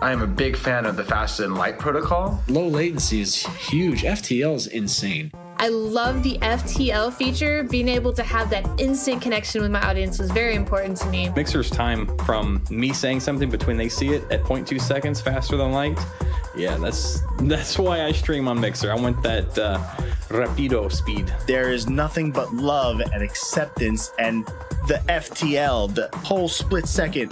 I am a big fan of the faster than light protocol. Low latency is huge. FTL is insane. I love the FTL feature. Being able to have that instant connection with my audience was very important to me. Mixer's time from me saying something between they see it at 0.2 seconds faster than light. Yeah, that's why I stream on Mixer. I want that rapido speed. There is nothing but love and acceptance, and the FTL, the whole split second,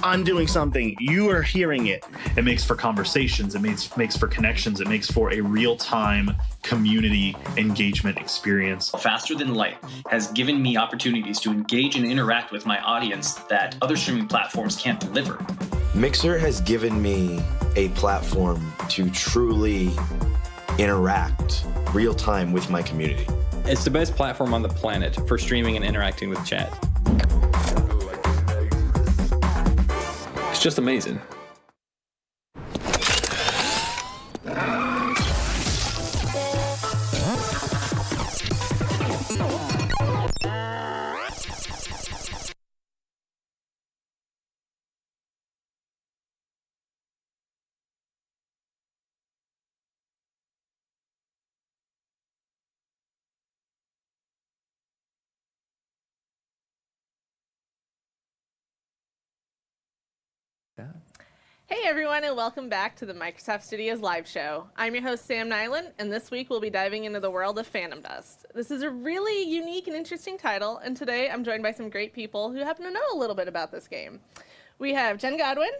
I'm doing something, you are hearing it. It makes for conversations, it makes for connections, it makes for a real-time community engagement experience. Faster than light has given me opportunities to engage and interact with my audience that other streaming platforms can't deliver. Mixer has given me a platform to truly interact real time with my community. It's the best platform on the planet for streaming and interacting with chat. It's just amazing. Hey everyone, and welcome back to the Microsoft Studios live show. I'm your host Sam Nyland, and this week we'll be diving into the world of Phantom Dust. This is a really unique and interesting title, and today I'm joined by some great people who happen to know a little bit about this game. We have Jenn Godwin,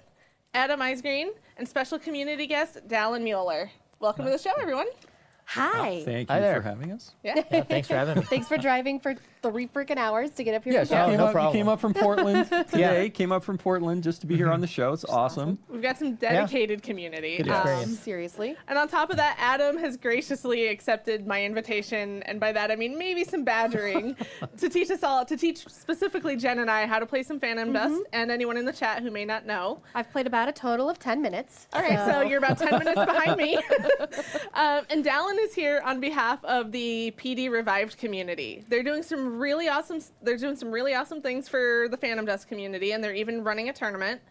Adam Isgreen, and special community guest Dallin Mueller. Welcome to the show, everyone. Hi. Thank you for having us. Yeah, thanks for having me. Thanks for driving for 3 freaking hours to get up here. Yeah, you came up from Portland today. Came up from Portland just to be here on the show. It's awesome. We've got some dedicated community. Seriously. And on top of that, Adam has graciously accepted my invitation, and by that I mean maybe some badgering, to teach specifically Jenn and I how to play some Phantom Dust, and anyone in the chat who may not know. I've played about a total of 10 minutes. All right, so you're about 10 minutes behind me. And Dallin is here on behalf of the PD Revived community. They're doing some really awesome things for the Phantom Dust community, and they're even running a tournament.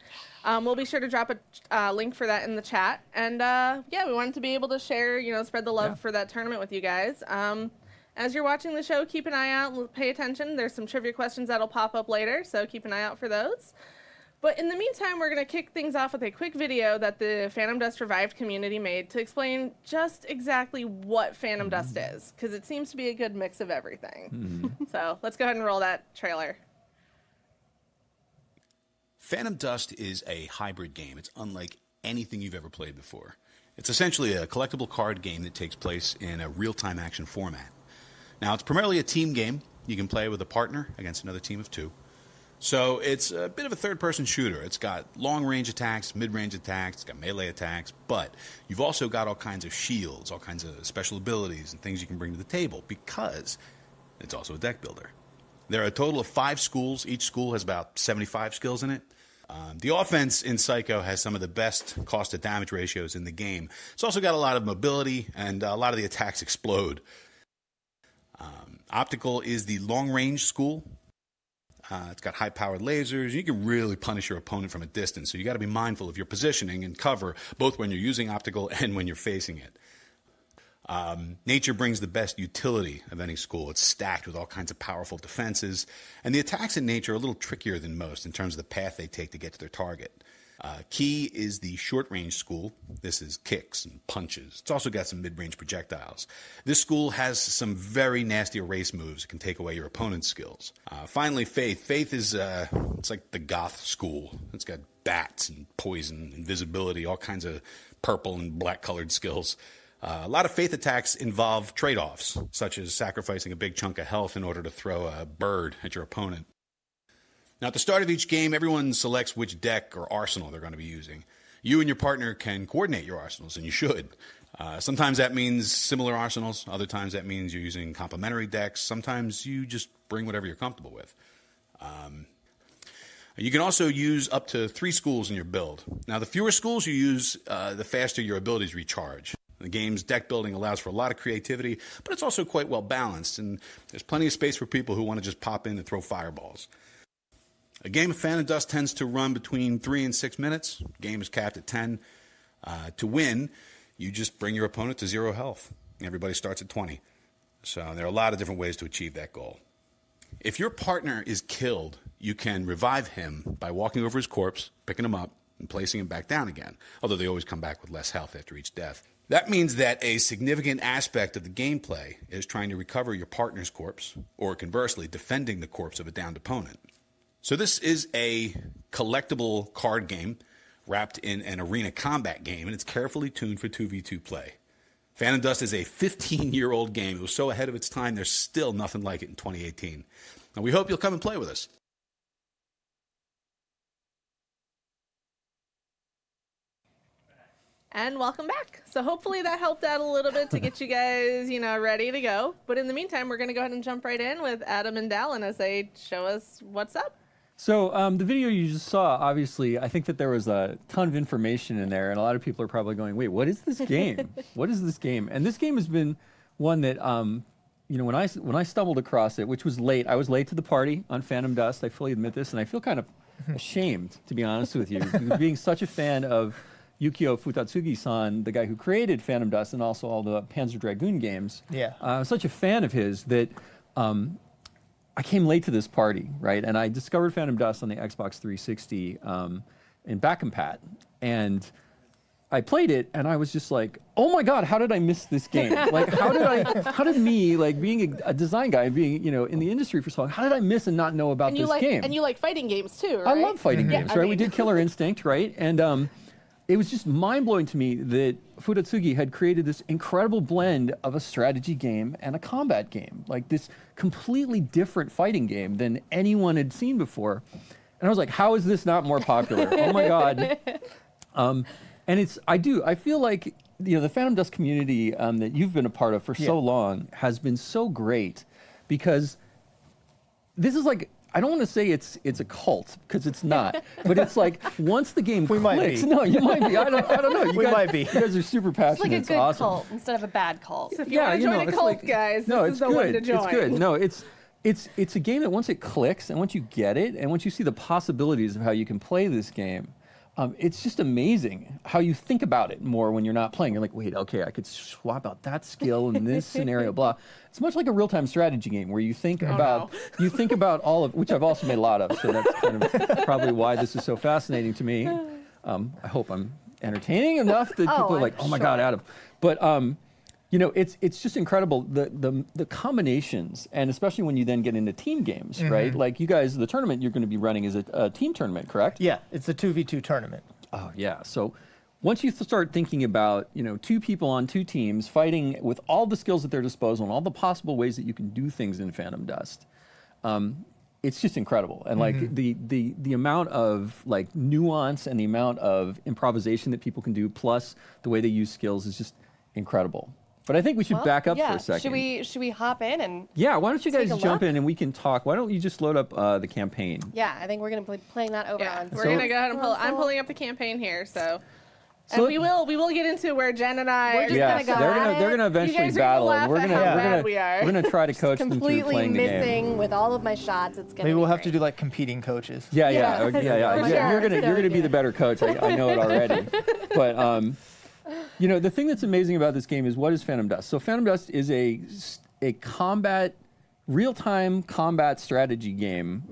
We'll be sure to drop a link for that in the chat. And yeah, we wanted to be able to share, spread the love for that tournament with you guys. As you're watching the show, keep an eye out, pay attention. There's some trivia questions that'll pop up later, so keep an eye out for those. But in the meantime, we're going to kick things off with a quick video that the Phantom Dust Revived community made to explain just exactly what Phantom Dust is, because it seems to be a good mix of everything. So let's go ahead and roll that trailer. Phantom Dust is a hybrid game. It's unlike anything you've ever played before. It's essentially a collectible card game that takes place in a real-time action format. Now, it's primarily a team game. You can play with a partner against another team of 2. So it's a bit of a third-person shooter. It's got long-range attacks, mid-range attacks, it's got melee attacks, but you've also got all kinds of shields, all kinds of special abilities and things you can bring to the table because it's also a deck builder. There are a total of 5 schools. Each school has about 75 skills in it. The offense in Psycho has some of the best cost-to-damage ratios in the game. It's also got a lot of mobility, and a lot of the attacks explode. Optical is the long-range school. It's got high-powered lasers. You can really punish your opponent from a distance, so you got to be mindful of your positioning and cover, both when you're using optical and when you're facing it. Nature brings the best utility of any school. It's stacked with all kinds of powerful defenses, and the attacks in Nature are a little trickier than most in terms of the path they take to get to their target. Key is the short-range school. This is kicks and punches. It's also got some mid-range projectiles. This school has some very nasty erase moves that can take away your opponent's skills. Finally, Faith. Faith is it's like the goth school. It's got bats and poison, invisibility, all kinds of purple and black-colored skills. A lot of Faith attacks involve trade-offs, such as sacrificing a big chunk of health in order to throw a bird at your opponent. Now, at the start of each game, everyone selects which deck or arsenal they're going to be using. You and your partner can coordinate your arsenals, and you should. Sometimes that means similar arsenals. Other times that means you're using complementary decks. Sometimes you just bring whatever you're comfortable with. You can also use up to 3 schools in your build. Now, the fewer schools you use, the faster your abilities recharge. The game's deck building allows for a lot of creativity, but it's also quite well balanced, and there's plenty of space for people who want to just pop in and throw fireballs. A game of Phantom Dust tends to run between 3 and 6 minutes. Game is capped at 10. To win, you just bring your opponent to 0 health. Everybody starts at 20. So there are a lot of different ways to achieve that goal. If your partner is killed, you can revive him by walking over his corpse, picking him up, and placing him back down again, although they always come back with less health after each death. That means that a significant aspect of the gameplay is trying to recover your partner's corpse, or conversely, defending the corpse of a downed opponent. So this is a collectible card game wrapped in an arena combat game, and it's carefully tuned for 2v2 play. Phantom Dust is a 15-year-old game. It was so ahead of its time, there's still nothing like it in 2018. And we hope you'll come and play with us. And welcome back. So hopefully that helped out a little bit to get you guys, ready to go. But in the meantime, we're going to go ahead and jump right in with Adam and Dallin as they show us what's up. So the video you just saw, obviously, I think that there was a ton of information in there, and a lot of people are probably going, wait, what is this game? What is this game? And this game has been one that, when I stumbled across it, which was late, I was late to the party on Phantom Dust, I fully admit this, and I feel kind of ashamed, to be honest with you, being such a fan of Yukio Futatsugi-san, the guy who created Phantom Dust and also all the Panzer Dragoon games. Yeah. I'm such a fan of his that I came late to this party, right? And I discovered Phantom Dust on the Xbox 360 in back compat. And I played it, and I was just like, oh my God, how did I miss this game? Like, how did me, like being a design guy, being, in the industry for so long, how did I miss and not know about this game? And you like fighting games too, right? I love fighting games, right? We did Killer Instinct, right? And it was just mind-blowing to me that Futatsugi had created this incredible blend of a strategy game and a combat game, like this completely different fighting game than anyone had seen before. And I was like, how is this not more popular? Oh my God. And I feel like, the Phantom Dust community that you've been a part of for so long has been so great, because this is like, I don't want to say it's a cult, because it's not, but it's like once the game clicks. No, you might be. I don't know. You guys are super passionate. It's like a good cult instead of a bad cult. So if you want to join a cult, guys, this is the one to join. It's good. No, it's a game that once it clicks and once you get it and once you see the possibilities of how you can play this game, it's just amazing how you think about it more when you're not playing. You're like, wait, okay, I could swap out that skill in this scenario, blah. It's much like a real-time strategy game where you think you think about all of, which I've also made a lot of, so that's kind of probably why this is so fascinating to me. I hope I'm entertaining enough that people are like, oh my God, Adam. But it's just incredible, the combinations, and especially when you then get into team games, right? Like you guys, the tournament you're going to be running is a team tournament, correct? Yeah, it's a 2v2 tournament. Oh yeah. So once you start thinking about, 2 people on 2 teams fighting with all the skills at their disposal and all the possible ways that you can do things in Phantom Dust, it's just incredible. And like the amount of like nuance and the amount of improvisation that people can do, plus the way they use skills, is just incredible. But I think we should back up for a second. Should we hop in and why don't you guys jump in and we can talk? Why don't you just load up the campaign? Yeah, I think we're going to be playing that over on. We're going to go ahead and I'm pulling up the campaign here, so and we will get into where Jen and I are just going to go. They're going to eventually battle, and we're going to try to coach them through playing the game. Completely missing with all of my shots. It's going to Maybe we'll have to do like competing coaches. Yeah. You're going to be the better coach. I know it already. But the thing that's amazing about this game is, what is Phantom Dust? So Phantom Dust is a real-time combat strategy game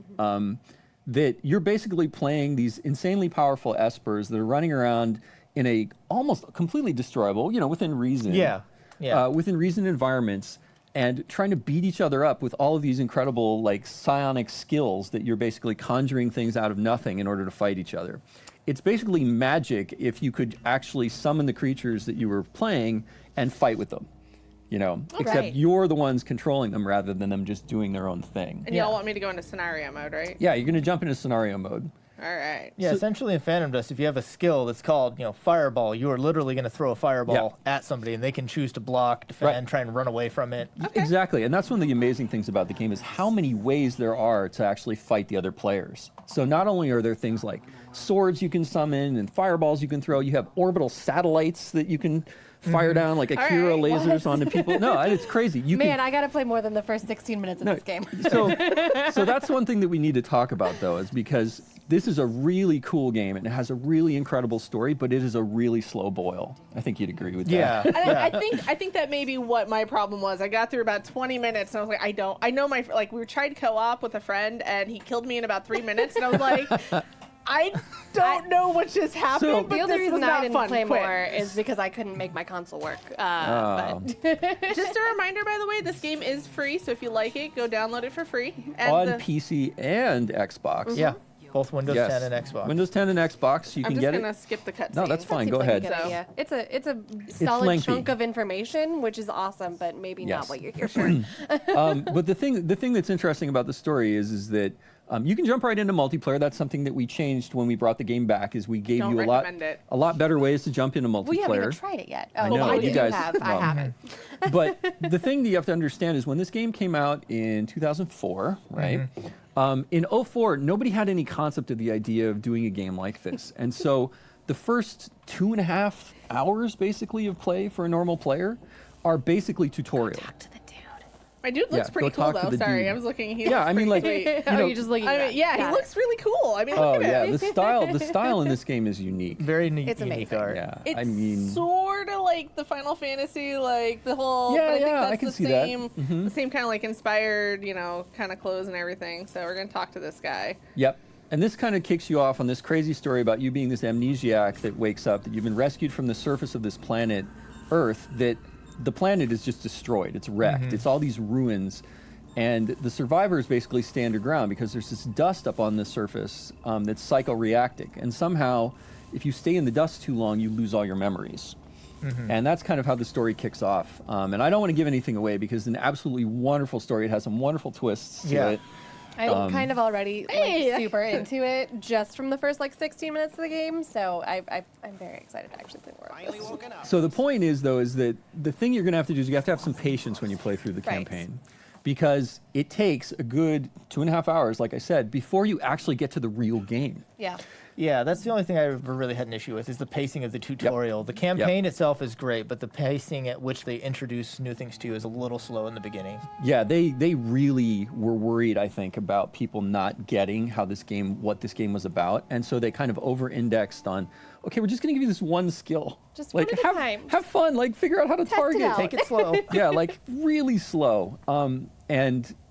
that you're basically playing these insanely powerful espers that are running around in a almost completely destroyable, within reason. Within reason environments, and trying to beat each other up with all of these incredible like psionic skills that you're basically conjuring things out of nothing in order to fight each other. It's basically magic if you could actually summon the creatures that you were playing and fight with them, except you're the ones controlling them rather than them just doing their own thing. And y'all want me to go into scenario mode, right? Yeah, you're going to jump into scenario mode. All right. Yeah, essentially in Phantom Dust, if you have a skill that's called, Fireball, you are literally going to throw a fireball at somebody, and they can choose to block, defend, try and run away from it. Okay. Exactly, and that's one of the amazing things about the game is how many ways there are to actually fight the other players. So not only are there things like swords you can summon and fireballs you can throw, you have orbital satellites that you can fire down like Akira lasers onto people. No, it's crazy. Man, I got to play more than the first 16 minutes of this game. So that's one thing that we need to talk about, though, is because this is a really cool game and it has a really incredible story, but it is a really slow boil. I think you'd agree with that. Yeah. I think that may be what my problem was. I got through about 20 minutes and I was like, I know we tried co-op with a friend and he killed me in about 3 minutes and I was like, I don't know what just happened. The only reason I didn't play Quit. more is because I couldn't make my console work. But just a reminder, by the way, this game is free, so if you like it, go download it for free. And on PC and Xbox. Yeah. Both Windows 10 and Xbox. Windows 10 and Xbox, you can get it. I'm just going to skip the cutscene. No, that's fine. Go ahead. It's a solid chunk of information, which is awesome, but maybe not what you're here for. But the thing that's interesting about the story is that you can jump right into multiplayer. That's something that we changed when we brought the game back. Is we gave you a lot better ways to jump into multiplayer. We haven't even tried it yet. I know you guys have. I haven't. But the thing that you have to understand is when this game came out in 2004, right? In 2004, nobody had any concept of the idea of doing a game like this, and so the first 2.5 hours basically of play for a normal player are basically tutorial. My dude looks pretty cool, though. Sorry, I was looking. I mean, like, you're just looking. He looks really cool. I mean, look at him. the style in this game is unique. Very neat. It's amazing. Art. Yeah, it's sort of like the Final Fantasy, like the whole. Yeah, but I think that's I can the see same, that. the same kind of like inspired, kind of clothes and everything. So we're gonna talk to this guy. Yep. And this kind of kicks you off on this crazy story about you being this amnesiac that wakes up, that you've been rescued from the surface of this planet, Earth, that the planet is just destroyed. It's wrecked. It's all these ruins. And the survivors basically stand their ground because there's this dust up on the surface that's psychoreactic. And somehow, if you stay in the dust too long, you lose all your memories. And that's kind of how the story kicks off. And I don't want to give anything away because it's an absolutely wonderful story. It has some wonderful twists to it. I'm kind of already super into it just from the first 16 minutes of the game. So I'm very excited to actually play more of this. So the point is, though, is that the thing you're going to have to do is you have to have some patience when you play through the campaign. Because it takes a good 2.5 hours, like I said, before you actually get to the real game. Yeah, that's the only thing I ever really had an issue with is the pacing of the tutorial. The campaign itself is great, but the pacing at which they introduce new things to you is a little slow in the beginning. Yeah, they really were worried, I think, about people not getting what this game was about, and so they kind of over-indexed on, okay, we're just going to give you this one skill. Just one at a time. Have fun, figure out how to target. Take it slow. Yeah, really slow.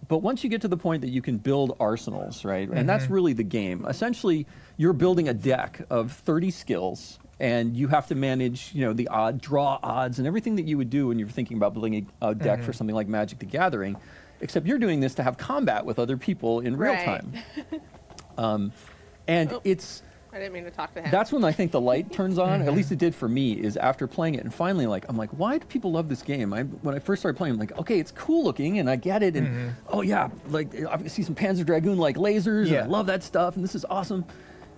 But once you get to the point that you can build arsenals, right? And that's really the game. Essentially, you're building a deck of 30 skills, and you have to manage, the draw odds and everything that you would do when you're thinking about building a deck for something like Magic the Gathering, except you're doing this to have combat with other people in real time. I didn't mean to talk to him. That's when I think the light turns on. At least it did for me. Is after playing it and finally, I'm like, why do people love this game? When I first started playing, I'm like, okay, it's cool looking and I get it, and oh yeah, I see some Panzer Dragoon lasers. And I love that stuff, and this is awesome.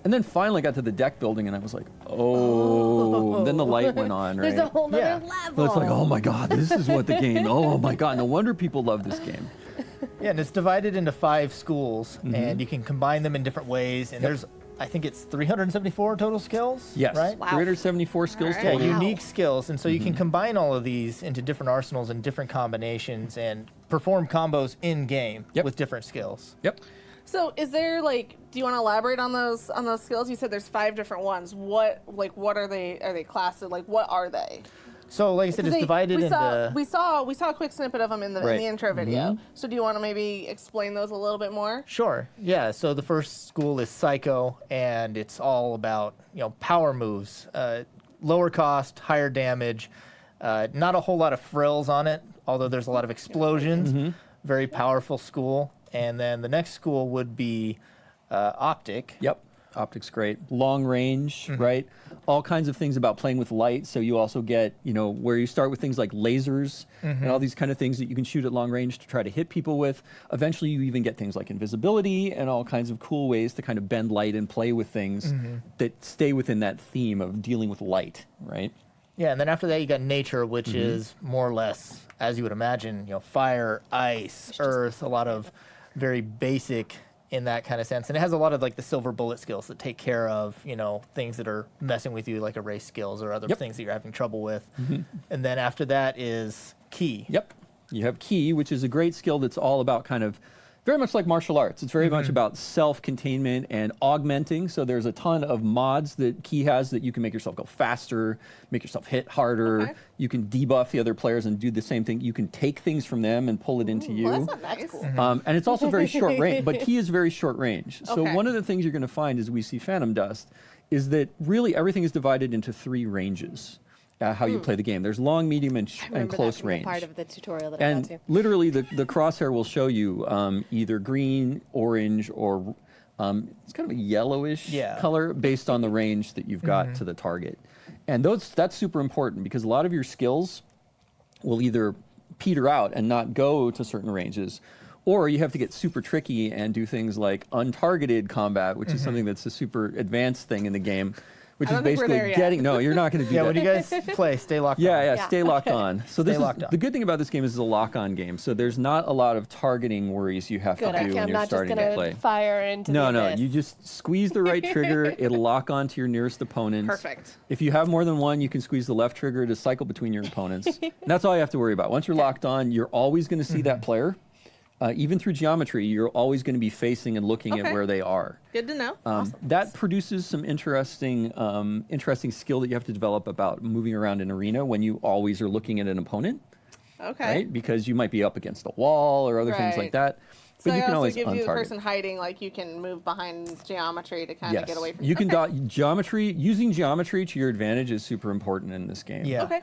And then finally got to the deck building, and I was like, and then the light went on. Right? There's a whole nother level. Well, it's like, oh my god, this is what the game. Oh my god, no wonder people love this game. Yeah, and it's divided into 5 schools, and you can combine them in different ways. And there's, I think it's 374 total skills. Yes, right? 374 skills total. Yeah, unique skills, and so you can combine all of these into different arsenals and different combinations, and perform combos in game with different skills. Yep. So, is there do you want to elaborate on those skills? You said there's 5 different ones. What are they? Are they classed? What are they? So, like I said, it's divided into. We saw a quick snippet of them in the intro video. So, do you want to maybe explain those a little bit more? Sure. Yeah. So the first school is Psycho, and it's all about power moves, lower cost, higher damage. Not a whole lot of frills on it, although there's a lot of explosions. Very powerful school. And then the next school would be Optic. Yep. Optic's great. Long range, right? All kinds of things about playing with light. So you also get, where you start with things like lasers and all these kind of things that you can shoot at long range to try to hit people with. Eventually, you even get things like invisibility and all kinds of cool ways to kind of bend light and play with things that stay within that theme of dealing with light, right? Yeah, and then after that, you got Nature, which is more or less, as you would imagine, fire, ice, earth, a lot of very basic in that kind of sense. And it has a lot of like the silver bullet skills that take care of, things that are messing with you, like erase skills or other things that you're having trouble with. And then after that is Ki. Yep. You have Ki, which is a great skill that's all about kind of very much like martial arts. It's very much about self-containment and augmenting. So there's a ton of mods that Ki has that you can make yourself go faster, make yourself hit harder. Okay. You can debuff the other players and do the same thing. You can take things from them and pull it into you. Well, that's not nice. Cool. And it's also very short range, but Ki is very short range. So one of the things you're going to find as we see Phantom Dust is that really everything is divided into 3 ranges. How you play the game. There's long, medium, and close range. Part of the tutorial that I got to. Literally, the crosshair will show you either green, orange, or it's kind of a yellowish color based on the range that you've got to the target. And that's super important because a lot of your skills will either peter out and not go to certain ranges, or you have to get super tricky and do things like untargeted combat, which is something that's a super advanced thing in the game. Which is basically getting, no, you're not going to do that. When you guys play, stay locked on. Yeah, stay locked on. So the good thing about this game is it's a lock-on game. So there's not a lot of targeting worries you have to do when you're starting to play. Fire into No, you just squeeze the right trigger. It'll lock on to your nearest opponent. Perfect. If you have more than one, you can squeeze the left trigger to cycle between your opponents. And that's all you have to worry about. Once you're locked on, you're always going to see that player. Even through geometry, you're always going to be facing and looking at where they are. Good to know. Awesome. That produces some interesting skill that you have to develop about moving around an arena when you always are looking at an opponent. Okay. Right? Because you might be up against a wall or other things like that. But so you can always give you the untarget. person hiding, like you can move behind geometry to kind of get away from. You can using geometry to your advantage is super important in this game. Yeah. Okay.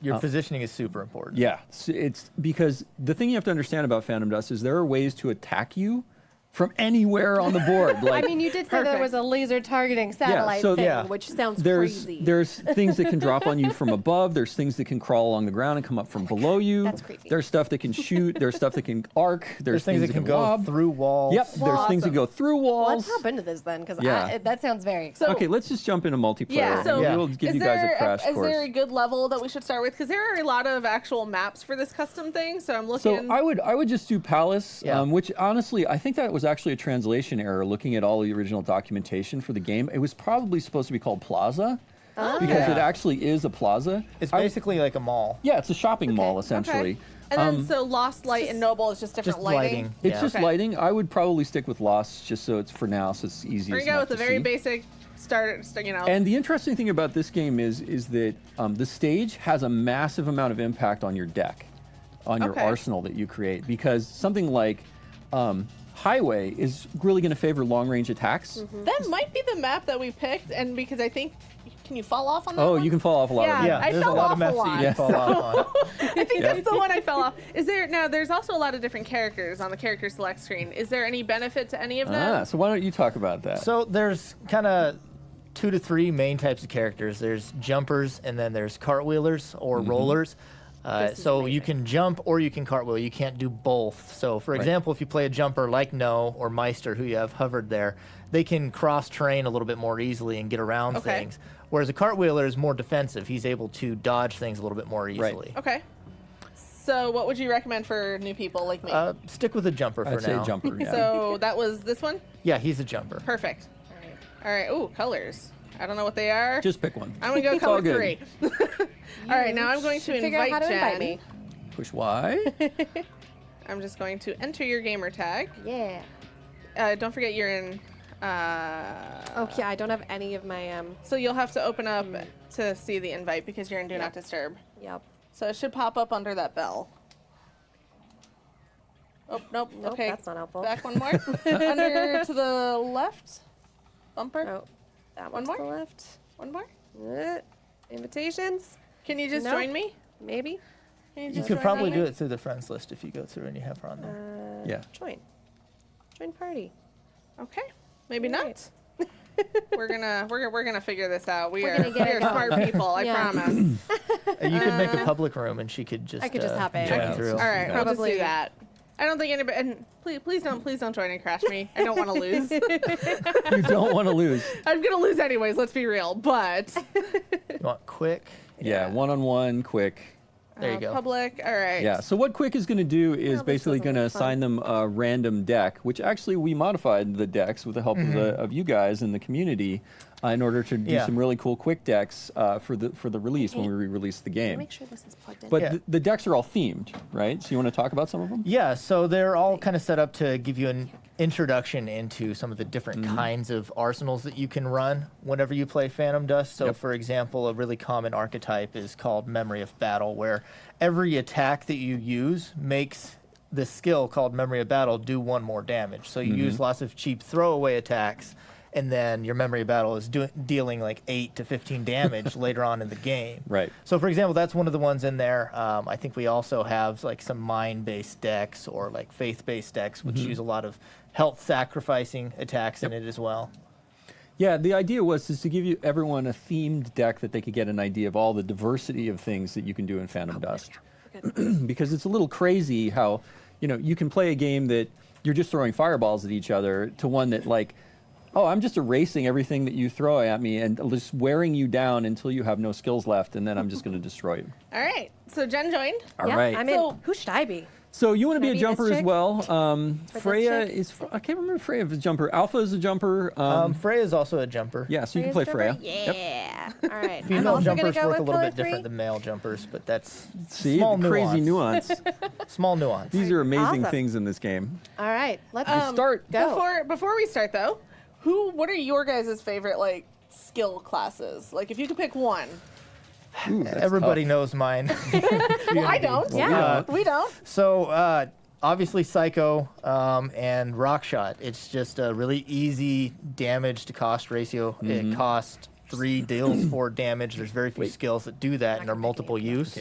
Your positioning is super important. Yeah, it's because the thing you have to understand about Phantom Dust is there are ways to attack you from anywhere on the board. I mean, you did say there was a laser targeting satellite thing, which sounds crazy. There's things that can drop on you from above. There's things that can crawl along the ground and come up from below you. That's creepy. There's stuff that can shoot. There's stuff that can arc. There's things that can go through walls. Yep, there's things that go through walls. Let's hop into this then, because that sounds very exciting. Okay, let's just jump into multiplayer. Yeah, so we'll give you guys a crash course. Is there a good level that we should start with? Because there are a lot of actual maps for this custom thing, so I'm looking. So I would just do Palace, which honestly, I think that was actually a translation error looking at all the original documentation for the game. It was probably supposed to be called Plaza because it actually is a plaza. It's basically like a mall. Yeah, it's a shopping mall essentially. Okay. And then so Lost, Light, and Noble is just different lighting. It's just lighting. I would probably stick with Lost just so it's for now, so it's easy. We're gonna go with a very basic start. And the interesting thing about this game is that the stage has a massive amount of impact on your deck, on your arsenal that you create, because something like Highway is really going to favor long-range attacks. That might be the map that we picked, and because I think, can you fall off on that one? You can fall off a lot. Yeah, I fell off a lot. You can fall off on. I think that's the one I fell off. Is there now? There's also a lot of different characters on the character select screen. Is there any benefit to any of them? So why don't you talk about that? So there's kind of 2 to 3 main types of characters. There's jumpers, and then there's cartwheelers or rollers. So you can jump or you can cartwheel. You can't do both. So, for example, if you play a jumper like No or Meister, who you have hovered there, they can cross-terrain a little bit more easily and get around things. Whereas a cartwheeler is more defensive. He's able to dodge things a little bit more easily. Okay. So what would you recommend for new people like me? Stick with a jumper for now. I'd say jumper, yeah. So that was this one? Yeah, he's a jumper. Perfect. All right. Ooh, colors. I don't know what they are. Just pick one. I'm going to go color 3. All right, now I'm going to invite Jenn. Me. Push Y. I'm just going to enter your gamer tag. Yeah. Don't forget you're in... okay, I don't have any of my... So you'll have to open up to see the invite because you're in Do Not Disturb. Yep. So it should pop up under that bell. Oh, nope. Okay. That's not helpful. Back one more. Under to the left. Bumper. Oh, that one more. To the left. One more. Invitations. Can you just join me? Maybe. You could probably do it through the friends list if you go through and you have her on there. Yeah. Join party. Okay. Maybe not. We're gonna figure this out. We are gonna smart people. I promise. You could make a public room and she could just. I could just hop in. Join through. All right, I'll just do that. I don't think anybody. And please don't join and crash me. I don't want to lose. You don't want to lose. I'm gonna lose anyways. Let's be real. But you want quick? Yeah, one-on-one, quick. There you go. Public. All right. Yeah. So what Quick is going to do is basically going to assign them a random deck, which actually we modified the decks with the help of you guys in the community in order to do some really cool Quick decks for the release when we re-release the game. Make sure this is plugged in. But the decks are all themed, right? So you want to talk about some of them? Yeah. So they're all kind of set up to give you an introduction into some of the different kinds of arsenals that you can run whenever you play Phantom Dust. So, for example, a really common archetype is called Memory of Battle, where every attack that you use makes the skill called Memory of Battle do 1 more damage. So you use lots of cheap throwaway attacks, and then your Memory of Battle is dealing like 8 to 15 damage later on in the game. Right. So, for example, that's one of the ones in there. I think we also have like some mind-based decks or like faith-based decks, which use a lot of health sacrificing attacks in it as well. Yeah, the idea was to give everyone a themed deck that they could get an idea of all the diversity of things that you can do in Phantom Dust. Because it's a little crazy how, you can play a game that you're just throwing fireballs at each other to one that like, oh, I'm just erasing everything that you throw at me and just wearing you down until you have no skills left, and then I'm just going to destroy you. All right. So Jen joined. All right. I'm in. Who should I be? So you want to Can I be a be jumper this as chick? well. Freya is, I can't remember if Freya is a jumper. Alpha is a jumper. Freya is also a jumper. Yeah, so you can play Freya. Yeah. All right. I'm Female also gonna jumpers go work a with little color bit different 3. than male jumpers, but that's See, small the crazy nuance. Small nuance. These are amazing Awesome. things in this game. All right. Let's start. Go. Before we start though, what are your guys' favorite like skill classes? Like if you could pick one. Ooh, Everybody knows mine. Well, I don't. Yeah. We don't. So obviously Psycho and Rockshot. It's just a really easy damage to cost ratio. It costs 3, deals 4 damage. There's very few skills that do that and are multiple use.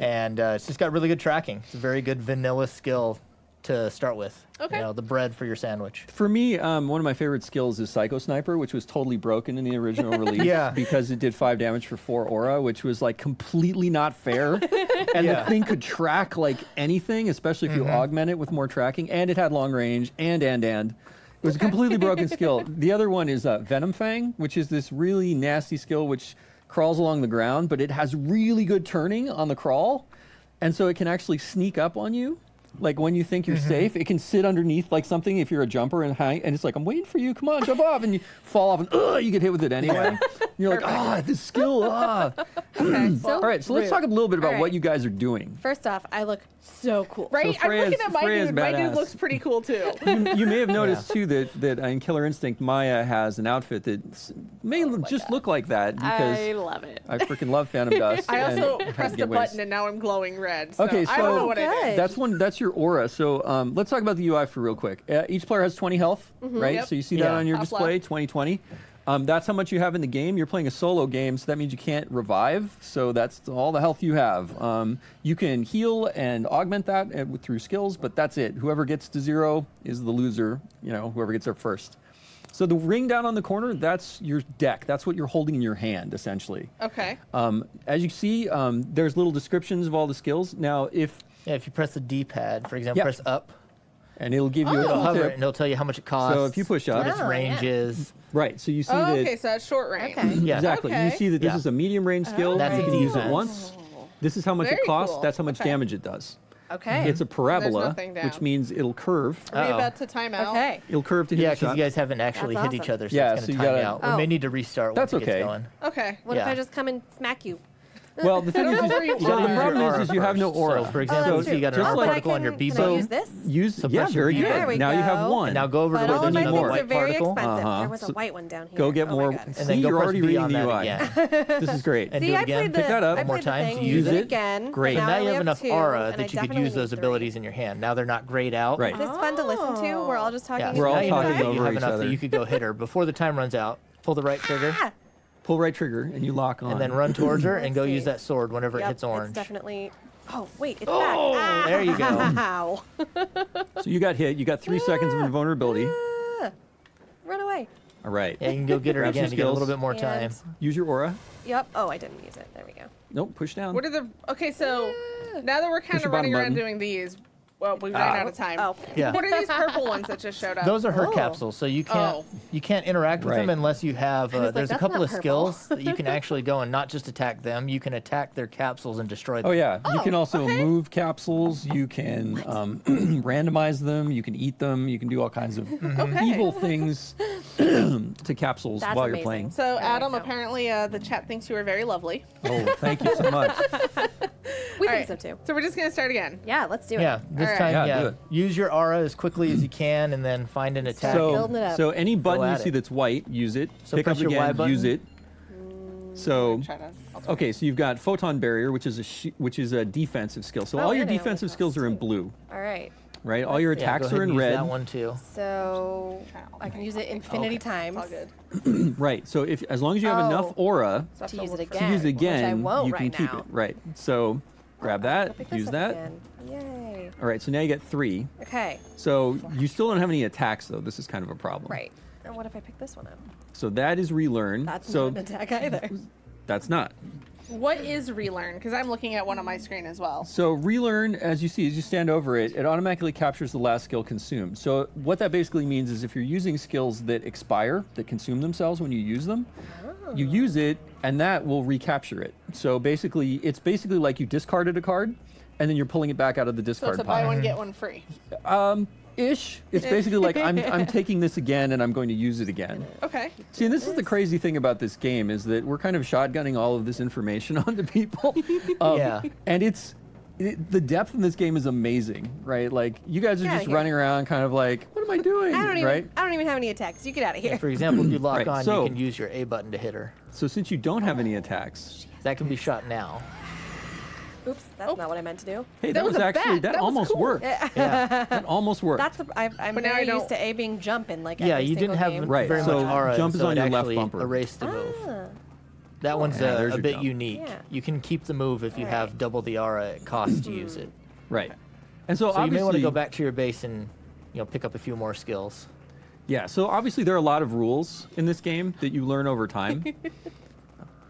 And it's just got really good tracking. It's a very good vanilla skill to start with. Okay. The bread for your sandwich. For me, one of my favorite skills is Psycho Sniper, which was totally broken in the original release because it did 5 damage for 4 aura, which was like completely not fair. And the thing could track like anything, especially if you augment it with more tracking, and it had long range, and. It was a completely broken skill. The other one is Venom Fang, which is this really nasty skill which crawls along the ground, but it has really good turning on the crawl, and so it can actually sneak up on you. Like when you think you're safe, it can sit underneath like something if you're a jumper and hang, and it's like, I'm waiting for you, come on, jump off, and you fall off and you get hit with it anyway. You're like, this skill, Okay. So All right, so let's talk a little bit about All what right. you guys are doing. First off, I look so cool. Right? I'm looking at my Freya's dude. My dude badass. looks pretty cool too. You may have noticed too that in Killer Instinct, Maya has an outfit that may just look like that because I love it. I freaking love Phantom Dust. I and also it has pressed a giveaways. button and now I'm glowing red. So Okay, so I don't know what I did. that's your aura. So let's talk about the UI for real quick. Each player has 20 health, right? Yep. So you see that on your Top display, left. 20. That's how much you have in the game. You're playing a solo game, so that means you can't revive. So that's all the health you have. You can heal and augment that through skills, but that's it. Whoever gets to 0 is the loser. Whoever gets there first. So the ring down on the corner, that's your deck. That's what you're holding in your hand, essentially. Okay. As you see, there's little descriptions of all the skills. Now, if you press the D-pad, for example, press up. And it'll give you a It'll tool hover tip. and it'll tell you how much it costs. So if you push up, what its range is. Right. So you see Oh, that. okay, so that's short range. Yeah. Exactly. Okay. You see that this is a medium range skill. That's you a can use it defense. once. This is how much Very it costs. cool. That's how much Okay. damage it does. Okay. It's a parabola, nothing down. which means it'll curve. Are we about to time out? Okay. It'll curve to hit Yeah, a because shot. you guys haven't actually That's hit each awesome. other, so Yeah, it's so going you to time gotta- out. We may need to restart That's once it okay. gets going. Okay. What if Yeah. I just come and smack you? Well, the thing is, know where you so the are. problem is you have no aura. So, for example, that's if you got an true. arc but I particle on your can- B can I bow, use this? Use So yeah, press your very B good. There we Now you have go. one. and now go over to But where all there's my another things are white very particle, expensive. There was a white one down here. Go get Oh my more. God. and See, then go you're press already B reading on the that UI. again. This is great. And See, do it I again. played Pick that up. I One more played the time thing, to use it it. again. Great. Now So now I you only have enough two, aura and I that you could definitely use those need abilities in your hand. Now they're not grayed out. Right. Is this fun to listen to? We're all just talking. Yeah, We're so all now you know talking that over you have each enough other. that you could go hit her. Before the time runs out, pull the right trigger, Pull right trigger and you lock on. and then run towards her and go see. use that sword whenever it Yep, hits orange. It's definitely. Oh wait, it's Oh, back. there you go. Ow. So you got hit. You got 3 seconds of invulnerability. Run away. All right. Yeah, you can go get her Grab again. some You get a skills. little bit more time. And- Use your aura. Yep. Oh, I didn't use it. There we go. Nope. Push down. What are the? Okay, so now that we're kind Push of your bottom running around button. doing these, Well, we ran out of time. Oh. Yeah. What are these purple ones that just showed up? Those are her Oh. capsules, so you can't interact with Right. them unless you have. was like, There's a "That's couple not of purple." skills that you can actually go and not just attack them. You can attack their capsules and destroy them. Oh yeah, you can also okay. move capsules. You can randomize them. You can eat them. You can do all kinds of evil things to capsules That's while you're amazing. playing. So, There Adam, we go. apparently the chat thinks you are very lovely. Oh, thank you so much. We All think right. so too. So we're just going to start again. Yeah, let's do it. Yeah, this All right. time, Yeah, do it. use your aura as quickly as you can, and then find an attack. building it up. So any button you at see it. that's white, use it. So Pick press up your Y again, button. use it. So Try to. okay, so you've got photon barrier, which is a defensive skill. So Oh, all your and I only defensive cost skills are in two. blue, All right. right? All your Yeah, go attacks ahead are and in use red. that one too. So I can use it infinity times All good. Right. So if as long as you have enough Oh. aura to use it to again. use it again, which I won't you can right keep now. it. Right. So grab that, Pick this use up that. again. Yay. All right. So now you get 3. Okay. So you still don't have any attacks though. This is kind of a problem. Right. And what if I pick this one up? So that is relearn. That's so not an attack either. that's not. What is relearn? Because I'm looking at one on my screen as well. So relearn, as you see, as you stand over it, it automatically captures the last skill consumed. So what that basically means is if you're using skills that expire, that consume themselves when you use them, you use it, and that will recapture it. So basically, it's basically like you discarded a card, and then you're pulling it back out of the So discard it's a buy pile. one, get one free. Ish. It's basically like I'm taking this again, and I'm going to use it again. Okay. See, and this is the crazy thing about this game is that we're kind of shotgunning all of this information onto people. Yeah. And the depth in this game is amazing, right? Like you guys are Get just outta here. running around, kind of like, what am I doing? I don't right? even have any attacks. You get out of here. For example, if you lock Right, on, so- you can use your A button to hit her. So since you don't have any attacks, That can be shot now. Oops, that's not what I meant to do. hey, That was a actually bat. That was almost cool. worked. Yeah. That almost worked. That's I'm But now very I used don't- to A being jumping like Yeah, every you didn't single have game. Right, very so much aura, jump is so on it your left actually bumper. erased the move. Ah. That one's Yeah, a there's your bit jump. unique. Yeah. You can keep the move if you have double the aura it costs to use it. Right. And so, So you obviously, may want to go back to your base and pick up a few more skills. Yeah, so obviously there are a lot of rules in this game that you learn over time.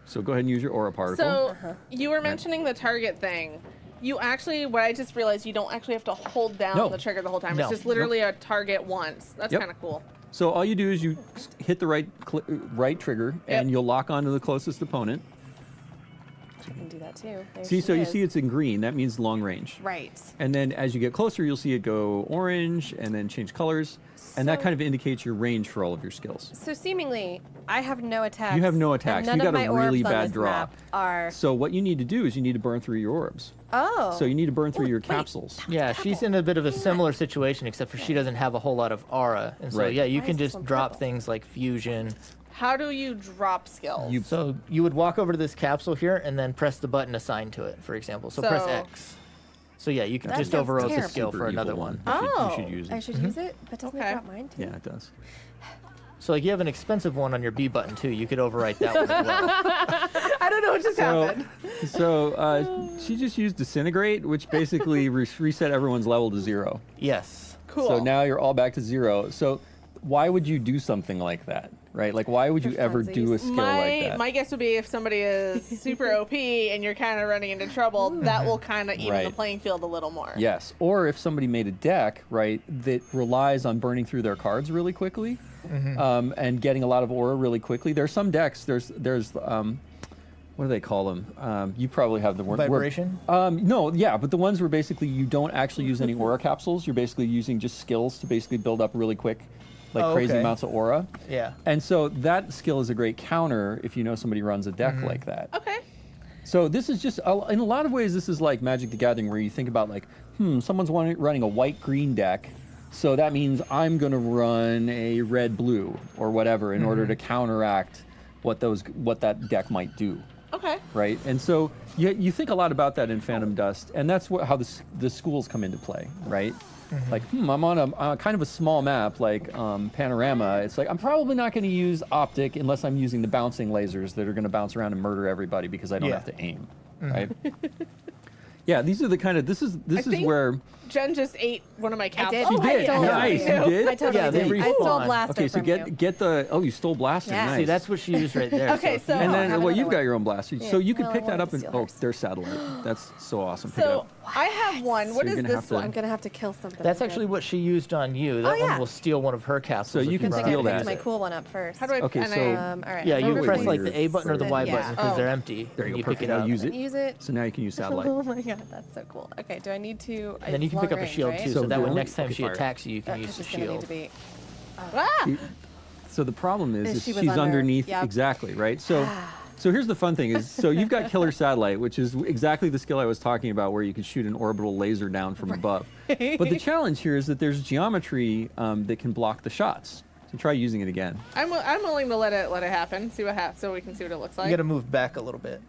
So go ahead and use your aura particle. So you were mentioning the target thing. You actually, what I just realized, you don't actually have to hold down No. the trigger the whole time. No. It's just literally a target once. That's Yep. kind of cool. So all you do is you hit the right trigger, and you'll lock onto the closest opponent. I can do that too. There See, she so you is. see it's in green. That means long range. Right. And then as you get closer, you'll see it go orange and then change colors. And that So- kind of indicates your range for all of your skills. So seemingly, I have no attacks. You have no and attacks. None You of got a my really orbs on bad this draw. map are. So what you need to do is you need to burn through your orbs. Oh. So you need to burn through your capsules. Yeah, she's in a bit of a similar situation, except for she doesn't have a whole lot of aura. And so, Right. yeah, you Why can is this just one drop purple? things like fusion. How do you drop skills? So you would walk over to this capsule here and then press the button assigned to it, for example. So press So- X. So yeah, you can That just sounds overwrote the terrible. skill Super for evil another one. You should use I it. should use it, but doesn't Okay. it drop mine too? Yeah, it does. So like you have an expensive one on your B button too. You could overwrite that one as well. I don't know what just happened. So she just used disintegrate, which basically reset everyone's level to 0. Yes. Cool. So now you're all back to 0. So why would you do something like that, right? Like why would you ever do a skill like that? My guess would be if somebody is super OP and you're kind of running into trouble, that will kind of even the Right. playing field a little more. Yes. Or if somebody made a deck, right, that relies on burning through their cards really quickly, and getting a lot of aura really quickly. There's some decks. There's what do they call them? You probably have the word Vibration? No, yeah, but the ones where basically you don't actually use any aura capsules. You're basically using just skills to basically build up really quick, like crazy okay. amounts of aura. Yeah. And so that skill is a great counter if you know somebody runs a deck like that. Okay. So this is just, in a lot of ways, this is like Magic the Gathering, where you think about like, someone's running a white-green deck, so that means I'm going to run a red-blue or whatever in order to counteract what that deck might do. Okay. Right? And so you think a lot about that in Phantom Dust, and that's how the schools come into play, right? Like, I'm on a kind of a small map like Panorama. It's like, I'm probably not going to use Optic unless I'm using the bouncing lasers that are going to bounce around and murder everybody because I don't have to aim, right? Yeah, these are the kind of this is where Jen just ate one of my cows. did. she did. Nice, you did. I totally did. I stole Blaster Okay, so from you. get the you stole Blaster. Yeah. Nice. See, that's what she used right there. Okay, so and then have you've another got your own Blaster, Yeah. so you can Well, pick I that wanted up to and steal hers. there's satellite. That's so awesome. Pick it So up. I have one. What So is you're gonna this have to- one? I'm gonna have to kill something. That's actually what she used on you. That yeah. one will steal one of her capsules. So you if can run steal out of that. Picked things. my cool one up first. How do I? Okay, and so- all right. Yeah, you Wait, press wait, like wait. the A button or the Y Yeah. button because Oh. they're empty. There you and go. pick Perfect. it Now up. use it. Use it. So now you can use satellite. Oh my god, that's so cool. Okay, do I need to? And then you can pick up a shield too, So so that way the- next time okay, she fire. attacks you, you can It's use the just gonna need shield. to be. Ah! So the problem And is she was she's under- underneath yep. exactly, right? So here's the fun thing is, so you've got Killer Satellite, which is exactly the skill I was talking about where you can shoot an orbital laser down from above. But the challenge here is that there's geometry that can block the shots. So try using it again. I'm willing to let it happen. See what happens, so we can see what it looks like. You got to move back a little bit.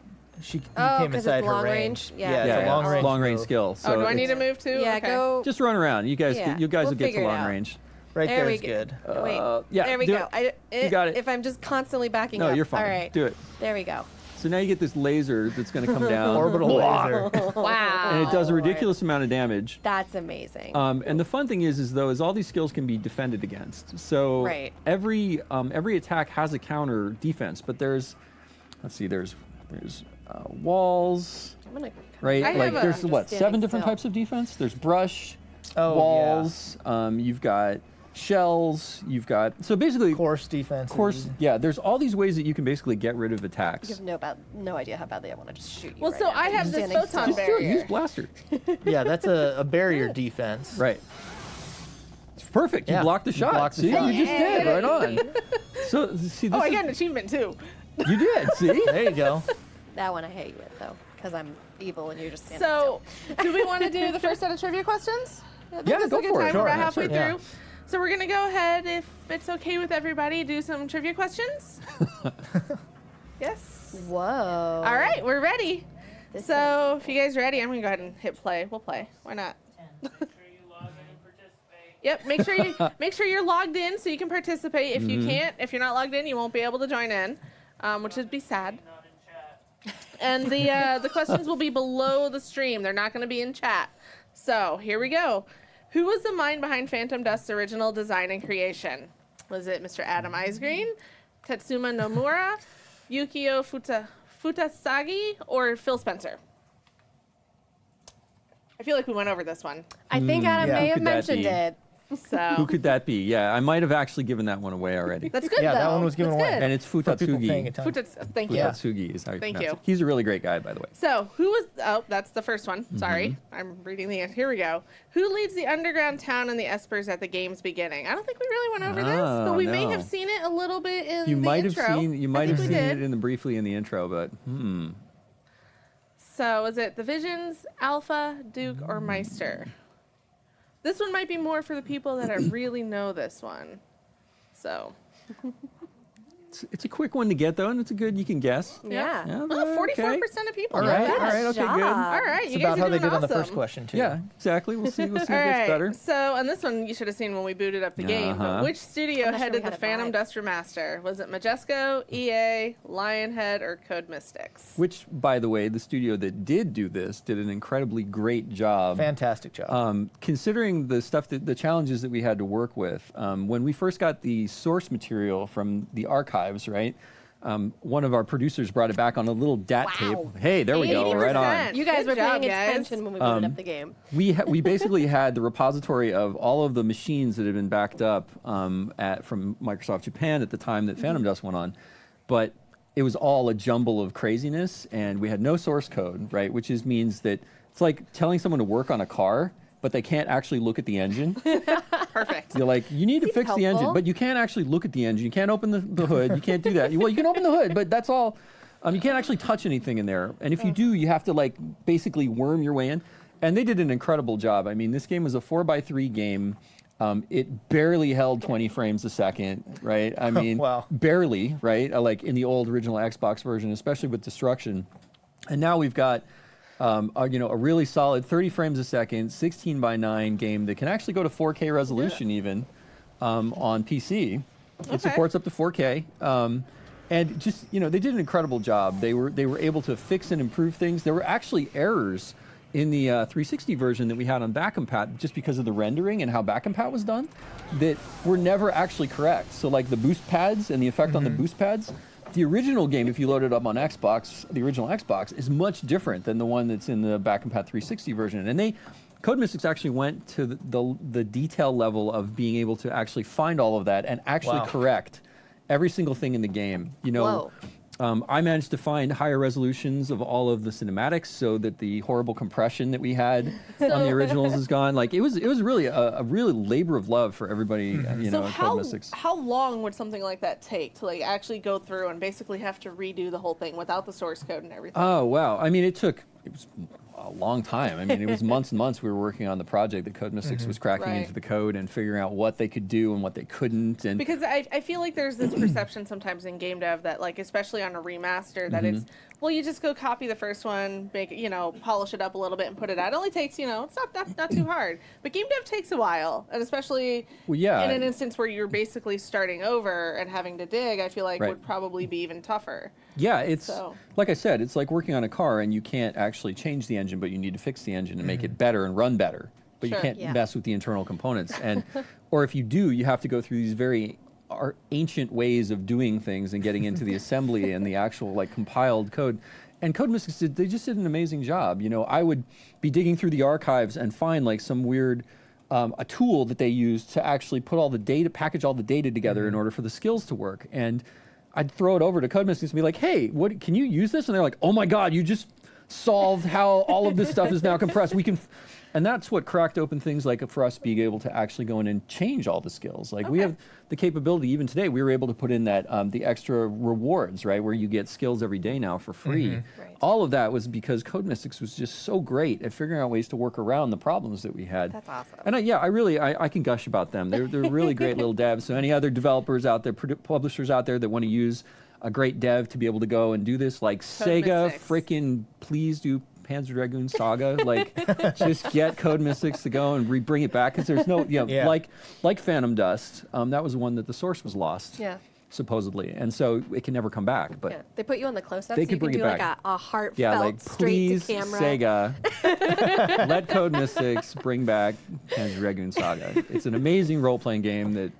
You Oh, came 'cause inside it's her long range. range? Yeah. it's a long range. long range move. skill. So Oh, do I need it's- to move too? Yeah, Okay. go. Just run around. You guys, Yeah, you guys we'll will get figure to it long out. range. Right There there we is go. good. Wait. Yeah, There we do go. it. You got it. If I'm just constantly backing No, up. you're fine. All right. Do it. There we go. So now you get this laser that's going to come down. Orbital laser. Wow. And it does a ridiculous amount of damage. That's amazing. And the fun thing is all these skills can be defended against. So Right. every attack has a counter defense, but there's walls, I'm gonna right? I Like have there's a- what, Just 7 different standing types of defense? There's brush, Oh, walls. You've got shells. You've got basically Course defense. Yeah, there's all these ways that you can basically get rid of attacks. You have no idea how badly I want to just shoot you. Well, right so now. I You're have this standing photon still. Just do it. barrier. Use blaster. Yeah, that's a barrier defense. Right. It's perfect. You Yeah, blocked the you shot. blocked the See, shot. you just did. Right on. So see, this Oh, I is- got an achievement too. you did. See. There you go. That one I hate you with though, because I'm evil and you're just standing So, do we want to do the first set of trivia questions? I think Yeah, this is go a good for it. time. Sure, We're about yeah, halfway sure, yeah. through. So we're gonna go ahead, if it's okay with everybody, do some trivia questions. Yes. still. Whoa. All right, we're ready. This So if you guys are ready, I'm gonna go ahead and hit play. We'll play. Why not? Yep. Make sure you're logged in so you can participate. If you can't, if you're not logged in, you won't be able to join in, which would be sad. And the questions will be below the stream. They're not going to be in chat. So here we go. Who was the mind behind Phantom Dust's original design and creation? Was it Mr. Adam Isgreen, Tetsuma Nomura, Yukio Futasagi, or Phil Spencer? I feel like we went over this one. I think Adam yeah. may Who have could that mentioned be? it. So Who could that be? Yeah, I might have actually given that one away already. that's good. Yeah, though. that one was given That's away. good. And it's For people paying Futatsugi. attention. Thank you. Yeah. Futatsugi is how you Thank pronounce you. it. He's a really great guy, by the way. So, who was... Oh, that's the first one. Sorry. I'm reading the... Here we go. Who leads the underground town and the Espers at the game's beginning? I don't think we really went over this, but we may no. have seen it a little bit in You the might intro. have seen. You might I have think seen we it did. briefly in the intro, but So, is it the Visions, Alpha, Duke, or Meister? This one might be more for the people that really know this one. So... it's a quick one to get though, and it's a good. You can guess. Yeah. Yeah, Oh, 44% okay. of people. All Not right. bad. All right. Okay. job. Good. All right. It's You about guys are how they doing did on the awesome. first question too. Yeah. Exactly. We'll see. We'll see who All gets right. better. So, and this one you should have seen when we booted up the game. But which studio I'm not sure headed we had the it Phantom live. Dust Remaster? Was it Majesco, EA, Lionhead, or Code Mystics? Which, by the way, the studio that did do this did an incredibly great job. Fantastic job. Considering the stuff the challenges that we had to work with, when we first got the source material from the archives, right? One of our producers brought it back on a little DAT tape. Hey, there we go, right on. 80%. You guys Good were paying job, guys. attention when we booted up the game. We basically had the repository of all of the machines that had been backed up from Microsoft Japan at the time that Phantom Dust went on, but it was all a jumble of craziness, and we had no source code, right? Which means that it's like telling someone to work on a car, but they can't actually look at the engine. Perfect. You're like, you need to fix the engine, helpful. but you can't actually look at the engine. You can't open the hood. You can't do that. Well, you can open the hood, but that's all. You can't actually touch anything in there. And if you do, you have to like basically worm your way in. And they did an incredible job. I mean, this game was a 4x3 game. It barely held 20 frames a second, right? I mean, Wow. barely, right? Like in the old original Xbox version, especially with Destruction. And now we've got a really solid 30 frames a second, 16:9 game that can actually go to 4K resolution even on PC. It supports up to 4K. And just, they did an incredible job. They were able to fix and improve things. There were actually errors in the 360 version that we had on back compat, just because of the rendering and how back compat was done, that were never actually correct. So like the boost pads and the effect on the boost pads, the original game, if you load it up on Xbox, the original Xbox, is much different than the one that's in the back compat 360 version. And Code Mystics actually went to the detail level of being able to actually find all of that and actually correct every single thing in the game. You know, I managed to find higher resolutions of all of the cinematics so that the horrible compression that we had on the originals is gone. Like it was really a really labor of love for everybody. You know, Code Mystics. How long would something like that take to like actually go through and basically have to redo the whole thing without the source code and everything? Oh wow! I mean, it was a long time. I mean, it was months and months we were working on the project that Code Mystics was cracking into the code and figuring out what they could do and what they couldn't. And because I feel like there's this perception sometimes in game dev that like, especially on a remaster, that it's, well, you just go copy the first one, make it, you know, polish it up a little bit and put it out. It only takes, you know, it's not too hard. But game dev takes a while, and especially in an instance where you're basically starting over and having to dig, I feel like would probably be even tougher. Yeah, it's like I said, it's like working on a car and you can't actually change the engine, but you need to fix the engine and make it better and run better. But you can't mess with the internal components. And or if you do, you have to go through these very ancient ways of doing things and getting into the assembly and the actual like compiled code. And Code Mystics they just did an amazing job. You know, I would be digging through the archives and find like some weird a tool that they used to actually put all the data, package all the data together in order for the skills to work. And I'd throw it over to Code Mystics and be like, hey, what can you use this? And they're like, oh my God, you just solved how all of this stuff is now compressed. We can, and that's what cracked open things like for us being able to actually go in and change all the skills. Like we have the capability, even today, we were able to put in that the extra rewards, right, where you get skills every day now for free. All of that was because Code Mystics was just so great at figuring out ways to work around the problems that we had. That's awesome. And I can gush about them. They're really great little devs. So any other developers out there, publishers out there that want to use a great dev to be able to go and do this, like Sega, freaking please do Panzer Dragoon Saga. Like, just get Code Mystics to go and bring it back, because there's no, like Phantom Dust. That was one that the source was lost. Supposedly, and so it can never come back. But they put you on the close-up, so you can do like a heartfelt, like, straight to camera. Sega, let Code Mystics bring back Panzer Dragoon Saga. It's an amazing role-playing game that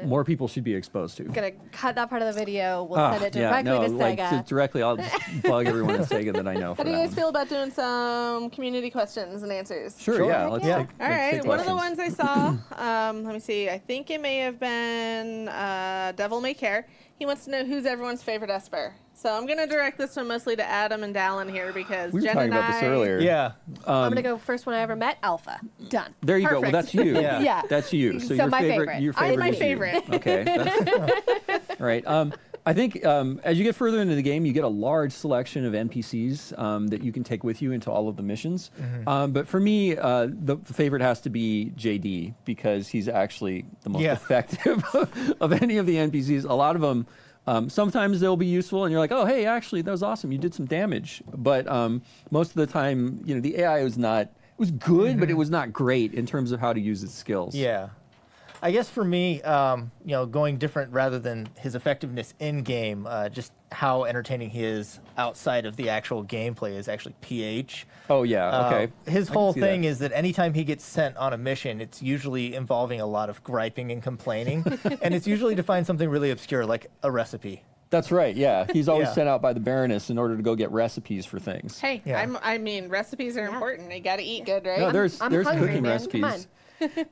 more people should be exposed to. Gonna cut that part of the video. We'll send it directly to Sega. Directly, I'll just bug everyone at Sega that I know. How do you guys feel about doing some community questions and answers? Sure. Yeah. All right. One of the ones I saw. Let me see. I think it may have been Devil May Care. He wants to know who's everyone's favorite Esper. So I'm going to direct this one mostly to Adam and Dallin here, because we were Jen talking and about this earlier. I'm going to go first one I ever met, Alpha. Done. There you go. Well, that's you. Yeah. That's you. So your my favorite. Your favorite. I'm my favorite. Okay. All right. I think as you get further into the game, you get a large selection of NPCs that you can take with you into all of the missions. But for me, the favorite has to be JD, because he's actually the most effective of any of the NPCs. A lot of them, sometimes they'll be useful, and you're like, oh, hey, actually, that was awesome. You did some damage. But most of the time, you know, the AI was not. It was good, but it was not great in terms of how to use its skills. Yeah. I guess for me, you know, going different rather than his effectiveness in game, just how entertaining he is outside of the actual gameplay is actually PH. Oh yeah, okay. His whole thing is that anytime he gets sent on a mission, it's usually involving a lot of griping and complaining, and it's usually to find something really obscure like a recipe. That's right, yeah. He's always sent out by the Baroness in order to go get recipes for things. Hey, I mean, recipes are important. You got to eat good, right? No, there's hungry, cooking man. recipes. Come on.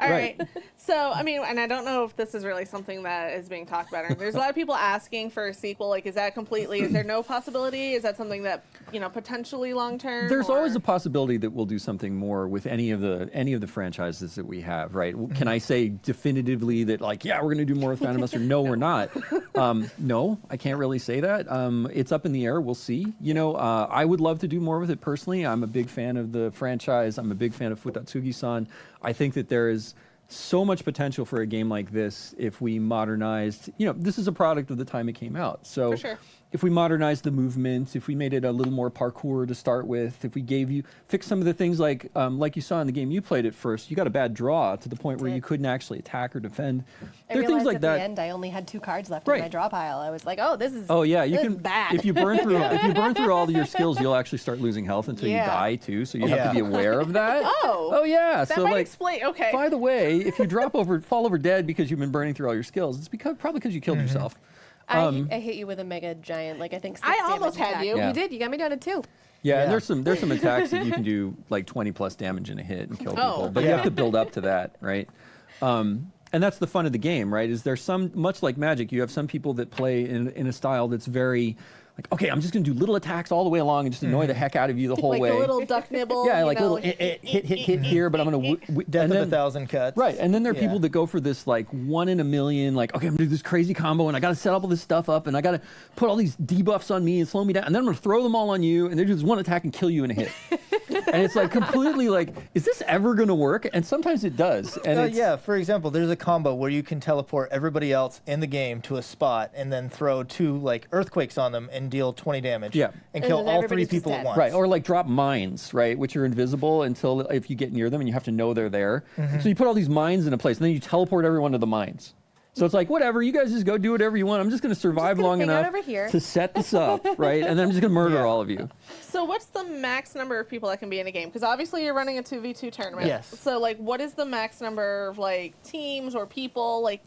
All right. So, I mean, and I don't know if this is really something that is being talked about. There's a lot of people asking for a sequel. Like, is that completely, is there no possibility? Is that something that, you know, potentially long term? There's always a possibility that we'll do something more with any of the franchises that we have, right? Can I say definitively that, like, yeah, we're going to do more with Phantom Buster? No, we're not. No, I can't really say that. It's up in the air. We'll see. You know, I would love to do more with it personally. I'm a big fan of the franchise. I'm a big fan of Futatsugi-san. I think that there is so much potential for a game like this if we modernized. You know, this is a product of the time it came out. So, if we modernized the movement, if we made it a little more parkour to start with, if we fix some of the things like you saw in the game you played at first, you got a bad draw to the point where you couldn't actually attack or defend. There are things like at that. The end, I only had 2 cards left in my draw pile. I was like, oh, this is bad. If you burn through all of your skills, you'll actually start losing health until you die too. So you have to be aware of that. Oh yeah. That so might explain. Okay. By the way, if you fall over dead because you've been burning through all your skills, it's probably because you killed yourself. I hit you with a mega giant, like I think 6 I almost damage had attack. you. Yeah. You did. You got me down to 2. Yeah, and there's some attacks that you can do like 20 plus damage in a hit and kill people, but you have to build up to that, right? And that's the fun of the game, right? Is there's much like Magic, you have some people that play in a style that's very like, okay, I'm just going to do little attacks all the way along and just annoy the heck out of you the whole way. Like a little duck nibble. Yeah, like a little hit here, but I'm going to... Death of 1,000 cuts. Right, and then there are people that go for this like 1 in a million, like, okay, I'm going to do this crazy combo and I got to set up all this stuff up and I got to put all these debuffs on me and slow me down and then I'm going to throw them all on you and they do this one attack and kill you in a hit. And it's like completely like, is this ever going to work? And sometimes it does. And yeah, for example, there's a combo where you can teleport everybody else in the game to a spot and then throw 2 like earthquakes on them and deal 20 damage. Yeah. And kill all 3 people at once. Right, or like drop mines, right, which are invisible until if you get near them and you have to know they're there. So you put all these mines in a place and then you teleport everyone to the mines. So it's like, whatever, you guys just go do whatever you want. I'm just going to survive long enough to set this up, right? And then I'm just going to murder all of you. So what's the max number of people that can be in a game? Because obviously you're running a 2v2 tournament. Yes. So like, what is the max number of like teams or people? Like,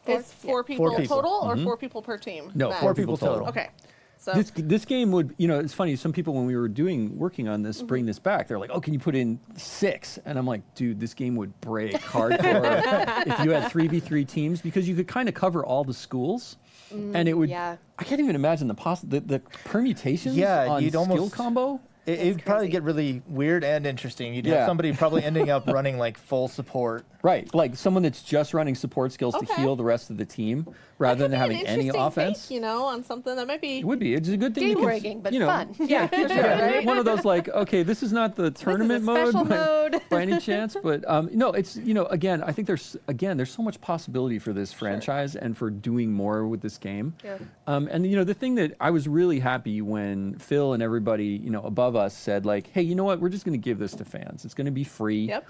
it's 4 people, 4 people. total or 4 people per team? No, max? 4 people total. Okay. So this game would, it's funny, some people when we were working on this, bring this back, they're like, oh, can you put in 6? And I'm like, dude, this game would break hardcore if you had 3v3 teams because you could kind of cover all the schools. And it would, I can't even imagine the permutations on you'd skill almost combo. It'd probably get really weird and interesting. You'd have somebody probably ending up running like full support. Right, like someone that's just running support skills to heal the rest of the team rather than having any offense. Take, on something that might be. It would be. It's a good thing. Game breaking, but fun. Yeah, for sure. Right? One of those like, okay, this is not the tournament mode by any chance, but no, it's again, I think there's so much possibility for this franchise and for doing more with this game. Yeah. And the thing that I was really happy when Phil and everybody above us said like, hey, you know what, we're just going to give this to fans. It's going to be free. Yep.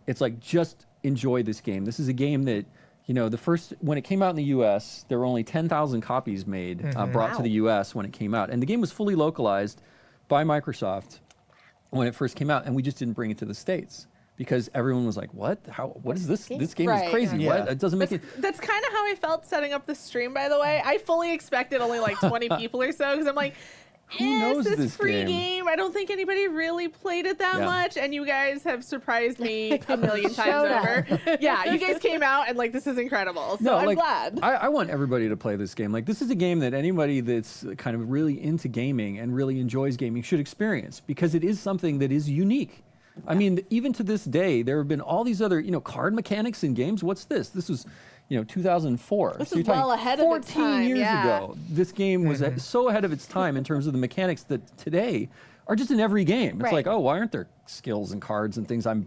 It's like just enjoy this game. This is a game that when it came out in the U.S., there were only 10,000 copies made brought to the U.S. when it came out, and the game was fully localized by Microsoft when it first came out, and we just didn't bring it to the States because everyone was like, "What? What is this? This game is crazy. Yeah. What? It doesn't make it." That's kind of how I felt setting up the stream. By the way, I fully expected only like 20 people or so because I'm like. Who knows this free game? I don't think anybody really played it that much, and you guys have surprised me a million times over. Yeah, you guys came out and like this is incredible. So I'm glad. I want everybody to play this game. Like this is a game that anybody that's kind of really into gaming and really enjoys gaming should experience because it is something that is unique. I mean, even to this day, there have been all these other card mechanics in games. What's this? This was 2004. This is well ahead of its time. 14 years ago, this game was so ahead of its time in terms of the mechanics that today are just in every game. It's like, oh, why aren't there skills and cards and things I'm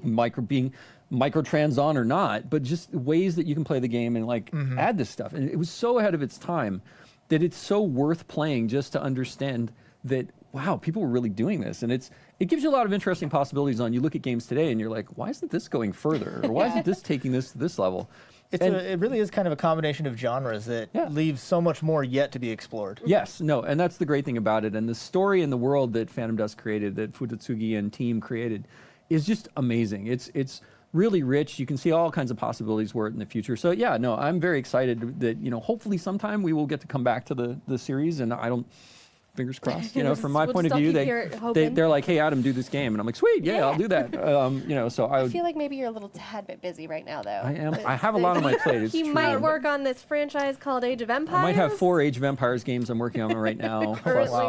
being microtrans on or not? But just ways that you can play the game and add this stuff. And it was so ahead of its time that it's so worth playing just to understand that, wow, people were really doing this. And it gives you a lot of interesting possibilities on. You look at games today and you're like, why isn't this going further? Or why isn't this taking this to this level? It really is kind of a combination of genres that leaves so much more yet to be explored. Yes, no, and that's the great thing about it. And the story and the world that Phantom Dust created, that Futatsugi and team created, is just amazing. It's really rich. You can see all kinds of possibilities for it in the future. So yeah, no, I'm very excited that hopefully sometime we will get to come back to the series. And I don't. Fingers crossed. From my point of view, they're like, "Hey, Adam, do this game," and I'm like, "Sweet, yeah, I'll do that." So I feel like maybe you're a little tad bit busy right now, though. I am. I have a lot on my plate. It's you true. might work on this franchise called Age of Empires. I might have 4 Age of Empires games I'm working on right now,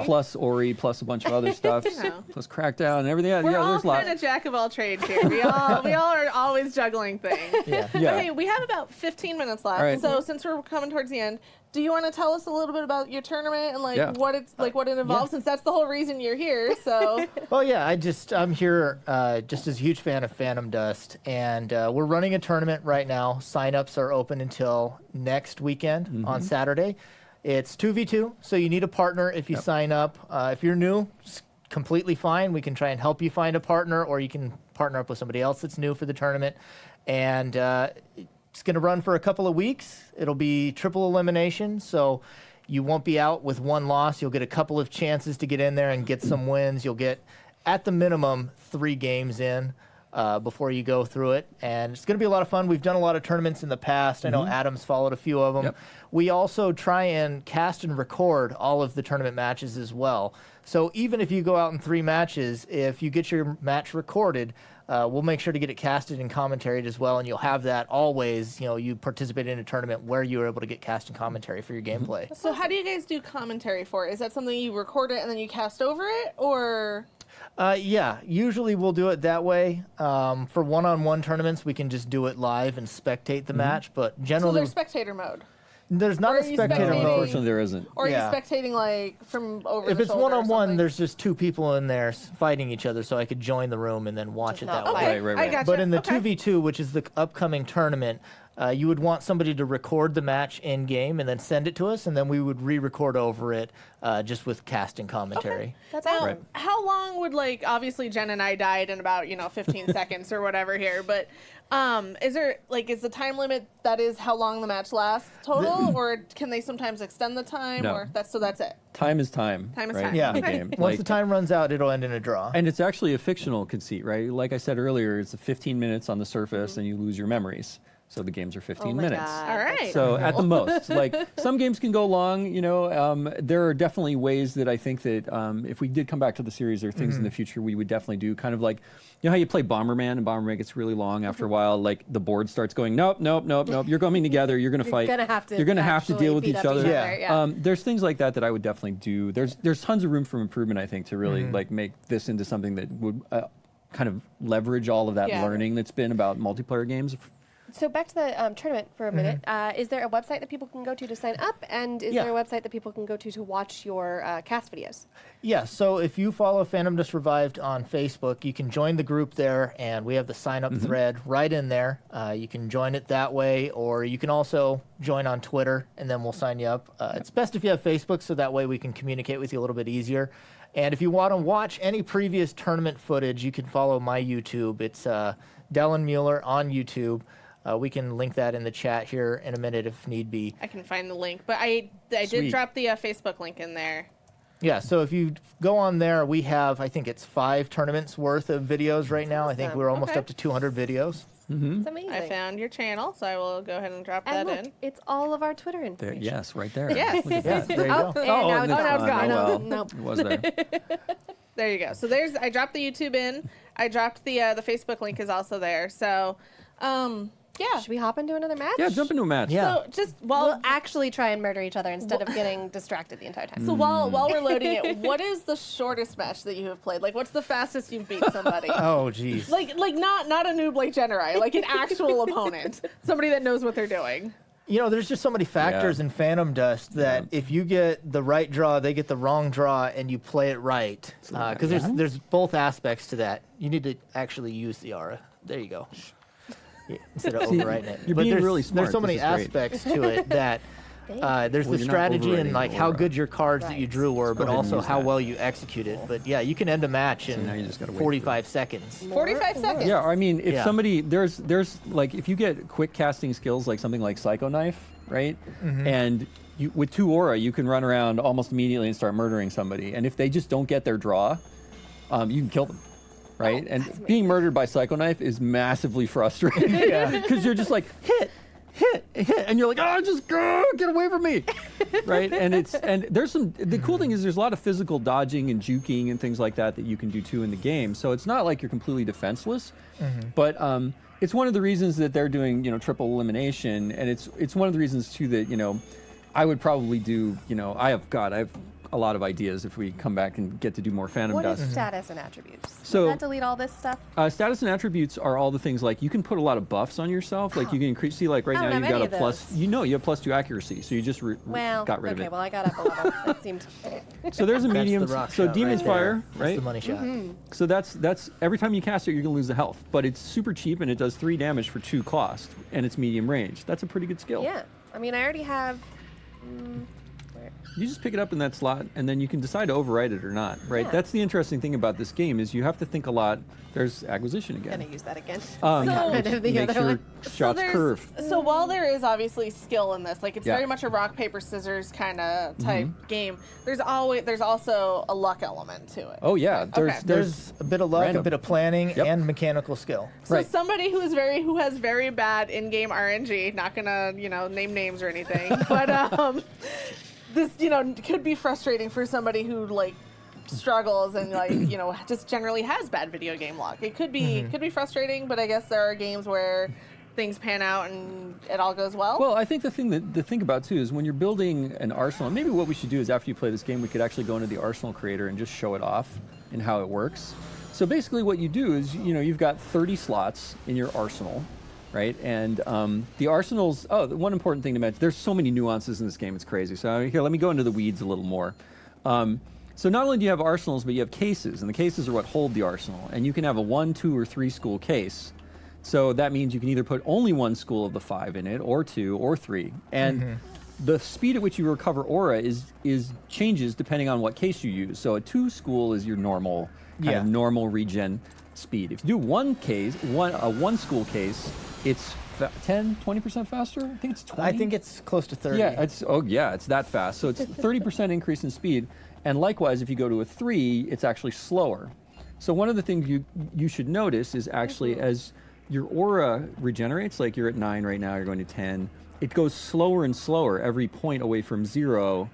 plus Ori, plus a bunch of other stuff, plus Crackdown and everything. We're all there's a lot. kind of jack of all trades here. We all are always juggling things. Yeah. Okay, we have about 15 minutes left. Right. So since we're coming towards the end. Do you want to tell us a little bit about your tournament and what it involves? Since that's the whole reason you're here. So. Well, yeah, I'm here just as a huge fan of Phantom Dust, and we're running a tournament right now. Sign-ups are open until next weekend on Saturday. It's 2v2, so you need a partner if you sign up. If you're new, it's completely fine. We can try and help you find a partner, or you can partner up with somebody else that's new for the tournament. And it's going to run for a couple of weeks. It'll be triple elimination, so you won't be out with one loss. You'll get a couple of chances to get in there and get some wins. You'll get, at the minimum, 3 games in before you go through it. And it's going to be a lot of fun. We've done a lot of tournaments in the past. I know Adam's followed a few of them. We also try and cast and record all of the tournament matches as well. So even if you go out in 3 matches, if you get your match recorded, we'll make sure to get it casted and commentaried as well, and you'll have that always. You know, you participated in a tournament where you were able to get cast and commentary for your gameplay. So how do you guys do commentary for it? Is that something you record it and then you cast over it, or? Yeah, usually we'll do it that way. For one-on-one tournaments, we can just do it live and spectate the match, but generally... So there's spectator mode? There's not a spectator mode. Unfortunately, there isn't. Or are you spectating like from over If the it's shoulder one-on-one, there's just 2 people in there fighting each other, so I could join the room and then watch it that way. Right. I gotcha. But in the 2v2, which is the upcoming tournament, you would want somebody to record the match in-game and then send it to us, and then we would re-record over it just with casting commentary. That's awesome. How long would, like, obviously Jen and I died in about, 15 seconds or whatever here, but is there, like, is the time limit that is how long the match lasts total, or can they sometimes extend the time, No. or that's it? Time is time. Time is right, time. Yeah. in the game. Once the time runs out, it'll end in a draw. And it's actually a fictional conceit, right? Like I said earlier, it's 15 minutes on the surface, and you lose your memories. So the games are 15 minutes. All right. So at the most, like some games can go long. There are definitely ways that I think that if we did come back to the series, there are things in the future we would definitely do. Kind of like, how you play Bomberman, and Bomberman gets really long after a while. Like the board starts going, nope. You're coming together. You're going to fight. You're going to have to deal with each other. There's things like that I would definitely do. There's tons of room for improvement, I think, to really like make this into something that would kind of leverage all of that learning that's been about multiplayer games. So back to the tournament for a minute. Is there a website that people can go to sign up? And is there a website that people can go to watch your cast videos? Yeah, so if you follow Phantom Dust Revived on Facebook, you can join the group there, and we have the sign-up thread right in there. You can join it that way, or you can also join on Twitter, and then we'll sign you up. It's best if you have Facebook, so that way we can communicate with you a little bit easier. And if you want to watch any previous tournament footage, you can follow my YouTube. It's Dallin Mueller on YouTube. We can link that in the chat here in a minute if need be. I can find the link, but I did drop the Facebook link in there. Yeah, so if you go on there, we have, I think it's 5 tournaments worth of videos right now. I think we're almost up to 200 videos. It's amazing. I found your channel, so I will go ahead and drop and that look, in. It's all of our Twitter information. Yes, right there. Yes. Look at that. There you go. And now it's gone. Well, Nope. it was there. There you go. So I dropped the YouTube in. I dropped the Facebook link is also there. So, yeah. Should we hop into another match? Yeah, jump into a match. So just we'll actually try and murder each other instead of getting distracted the entire time. So while we're loading it, what is the shortest match that you have played? Like, what's the fastest you've beat somebody? Oh, geez. Like not a noob like Jenn or I, like an actual opponent, somebody that knows what they're doing. There's just so many factors in Phantom Dust that if you get the right draw, they get the wrong draw, and you play it right. Because there's both aspects to that. You need to actually use the aura. There you go. Instead of overwriting it. You're being really smart. There's so many aspects to it that there's the strategy and like how good your cards that you drew were, but also how well you executed. But yeah, you can end a match in 45 seconds. 45 seconds? Yeah, I mean, if somebody, there's like, if you get quick casting skills like something like Psycho Knife, right? And with 2 aura, you can run around almost immediately and start murdering somebody. And if they just don't get their draw, you can kill them. Right? And being murdered by Psycho Knife is massively frustrating. Because you're just like, hit. And you're like, oh, just go, get away from me. Right? And there's the cool thing is there's a lot of physical dodging and juking and things like that you can do too in the game. So it's not like you're completely defenseless. But it's one of the reasons that they're doing, triple elimination. And it's one of the reasons too that, I would probably do, I have a lot of ideas if we come back and get to do more Phantom Dust. What is status and attributes? So, does that delete all this stuff? Status and attributes are all the things like you can put a lot of buffs on yourself. Like you can increase, see like right now you've got a plus, you have +2 accuracy. So you just got rid of it. Okay, well I got up a level. That seemed... So there's a medium, so Demon's Fire, right? That's the money shot. So that's every time you cast it, you're gonna lose the health. But it's super cheap and it does 3 damage for 2 cost. And it's medium range. That's a pretty good skill. Yeah, I mean I already have... insert. You just pick it up in that slot, and then you can decide to overwrite it or not, right? Yeah. That's the interesting thing about this game is you have to think a lot. There's acquisition again. Gonna use that again. So- Rid of the Make other sure one. shots curve. So while there is obviously skill in this, like it's Yeah. very much a rock paper scissors kind of type game. There's also a luck element to it. Oh yeah, There's a bit of luck, random. a bit of planning, Yep. and mechanical skill. So somebody who has very bad in-game RNG, not gonna name names or anything, but this could be frustrating for somebody who like struggles and just generally has bad video game luck. It could be frustrating, but I guess there are games where things pan out and it all goes well. Well, I think the thing to think about too is when you're building an arsenal. And maybe what we should do is after you play this game, we could actually go into the arsenal creator and just show it off and how it works. So basically, what you do is you've got 30 slots in your arsenal. Right, and the arsenals. Oh, the one important thing to mention: there's so many nuances in this game; it's crazy. So here, let me go into the weeds a little more. So not only do you have arsenals, but you have cases, and the cases are what hold the arsenal. And you can have a 1, 2, or 3 school case. So that means you can either put only 1 school of the 5 in it, or 2, or 3. And the speed at which you recover aura is changes depending on what case you use. So a 2 school is your normal kind of normal regen speed. If you do one school case, it's 10, 20% faster? I think it's 20. I think it's close to 30. Yeah, it's that fast. So it's 30% increase in speed. And likewise, if you go to a 3, it's actually slower. So one of the things you should notice is actually as your aura regenerates, like you're at 9 right now, you're going to 10, it goes slower and slower every point away from 0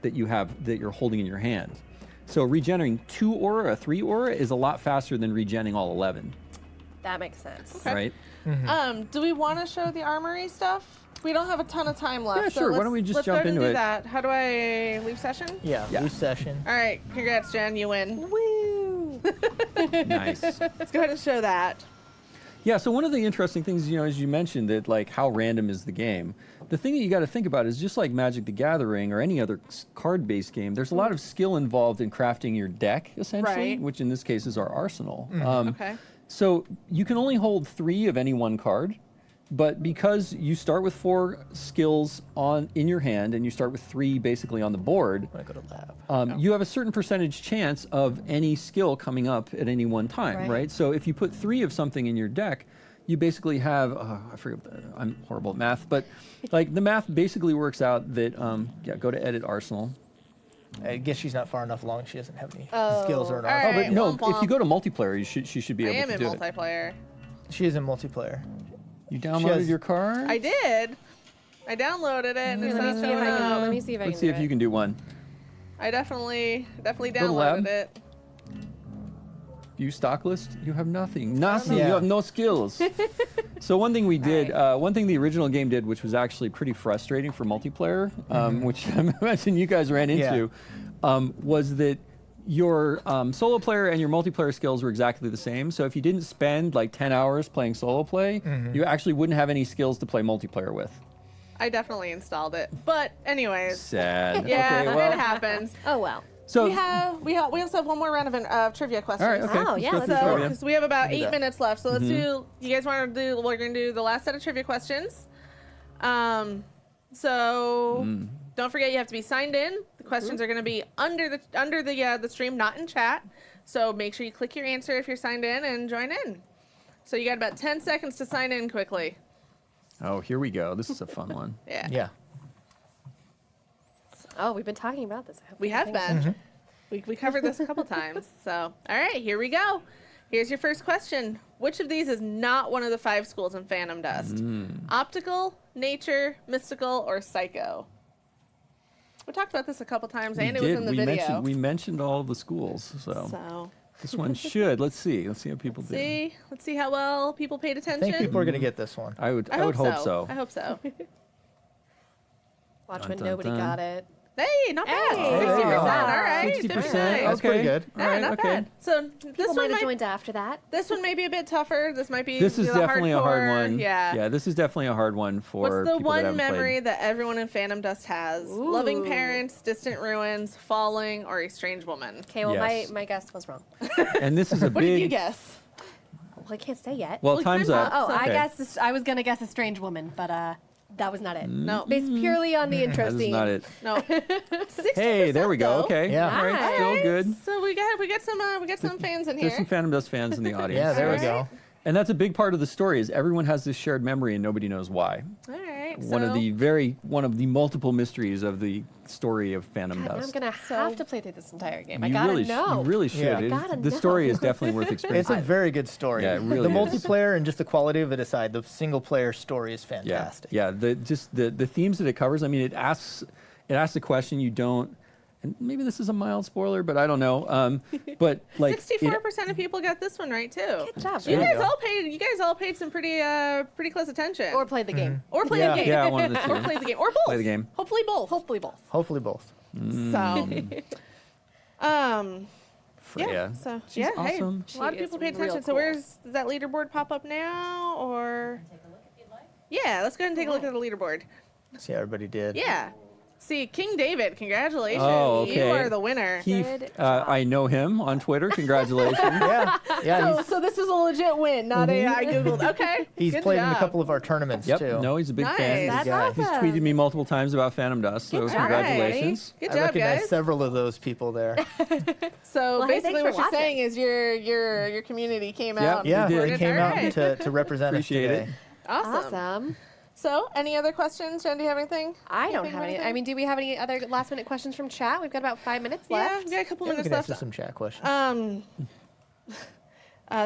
that you're holding in your hand. So regenerating 2 aura, 3 aura is a lot faster than regenerating all 11. That makes sense. Right? Do we want to show the armory stuff? We don't have a ton of time left. Yeah, sure. Why don't we just let's jump go ahead into and do it? that. How do I leave session? Yeah, leave session. All right, congrats, Jen. You win. Woo! Nice. Let's go ahead and show that. Yeah, so one of the interesting things, as you mentioned, that like how random is the game. The thing that you got to think about is just like Magic the Gathering or any other card-based game, there's a lot of skill involved in crafting your deck, essentially, Right. which in this case is our arsenal. Okay. So you can only hold 3 of any one card, but because you start with 4 skills in your hand and you start with 3 basically on the board, I'm gonna go to lab. you have a certain percentage chance of any skill coming up at any one time, right? So if you put 3 of something in your deck, you basically have, I forget, I'm horrible at math, but like the math basically works out that, go to edit arsenal. I guess she's not far enough along. She doesn't have any skills or an all arsenal. right. But no, Womp if you go to multiplayer, she should be I able am to in do it. multiplayer. She is in multiplayer. You downloaded your card? I did. I downloaded it and it's not showing up. Let me see if I can Let's see do if it. you can do one. I definitely to the lab. downloaded it. View stock list? You have nothing. Nothing. Yeah. You have no skills. So one thing we did, one thing the original game did, which was actually pretty frustrating for multiplayer, which I imagine you guys ran into, was that your solo player and your multiplayer skills were exactly the same. So if you didn't spend like 10 hours playing solo play, you actually wouldn't have any skills to play multiplayer with. I definitely installed it. But anyways. Sad. Yeah, Okay, well. it happens. Oh well. So we also have one more round of trivia questions. All right, okay. Oh, yeah, go let's through go. trivia. Because we have about Let's do 8 that. minutes left. So let's do, you guys want to do, we're going to do the last set of trivia questions. So don't forget you have to be signed in. The questions are going to be under the stream, not in chat. So make sure you click your answer if you're signed in and join in. So you got about 10 seconds to sign in quickly. Oh, here we go. This is a fun one. Yeah. Yeah. Oh, we've been talking about this. We have been. We covered this a couple times. So, all right, here we go. Here's your first question. Which of these is not one of the 5 schools in Phantom Dust? Optical, nature, mystical, or psycho? We talked about this a couple times, and it was in the video. We mentioned all the schools, so this one should. Let's see how people do. Let's see how well people paid I attention. think people are going to get this one. I would hope so. I hope so. Watch Dun, when dun, nobody dun. got it. Hey, not bad. Hey. 60%. All right. 60%. Nice. That's pretty good. All right, not okay. bad. So People this might one have might, joined after that. this one may be a bit tougher. This might be This is the definitely a hard hardcore- one. Yeah. this is definitely a hard one for What's the people that one haven't memory played. that everyone in Phantom Dust has? Loving Ooh. parents, distant ruins, falling, or a strange woman? Okay, well, Yes. my guess was wrong. And this is a What big. did you guess? Well, I can't say yet. Well, time's up. Oh, Okay. I was gonna guess a strange woman, but That was not it. No. Based purely on the intro That is scene. not it. No. 60%, Hey, there we go. though. Okay. Yeah. All right. Still good. So we got some fans in here. There's some Phantom Dust fans in the audience. Yeah, there we Alright. go. And that's a big part of the story is everyone has this shared memory and nobody knows why. All right. One of the multiple mysteries of the story of Phantom God, now I'm Dust. gonna have to play through this entire game. I You gotta really know. you really should. Yeah. I gotta The story know. is definitely worth It's experiencing. a very good story. Yeah, it really the is. multiplayer and just the quality of it aside, the single player story is fantastic. Yeah. The themes that it covers. I mean, it asks a question you don't. And maybe this is a mild spoiler, but I don't know. But like 64% of people got this one right too. Good job. You man. guys all paid some pretty close attention. Or played the game. Or played the game. Yeah, one of the two. Or played the game. Or both. Play the game. Hopefully both. Hopefully both. Hopefully both. So Freya. So She's hey, awesome. a lot of She people is pay real attention. So cool. does that leaderboard pop up now or Yeah, let's go ahead and take a look at the leaderboard. See how everybody did. Yeah. See, King David, congratulations. Oh, okay. You are the winner. I know him on Twitter. Congratulations. Yeah. So this is a legit win, not a I Googled. Okay. He's good played in a job. couple of our tournaments Yep. too. No, he's a big Nice. fan. That's guy. He's awesome. tweeted me multiple times about Phantom Dust. So Good job, congratulations. Good I job, recognize guys. several of those people there. So Well, hey, basically, thanks what for you're saying is your community came out. Yeah, and they supported. came All out right. to represent Appreciate us it. today. Awesome. So, any other questions? Jen, do you have anything? I don't Anything have any. about I mean, do we have any other last minute questions from chat? We've got about 5 minutes Yeah, left. we got a couple Yeah, we minutes can left. answer some chat questions.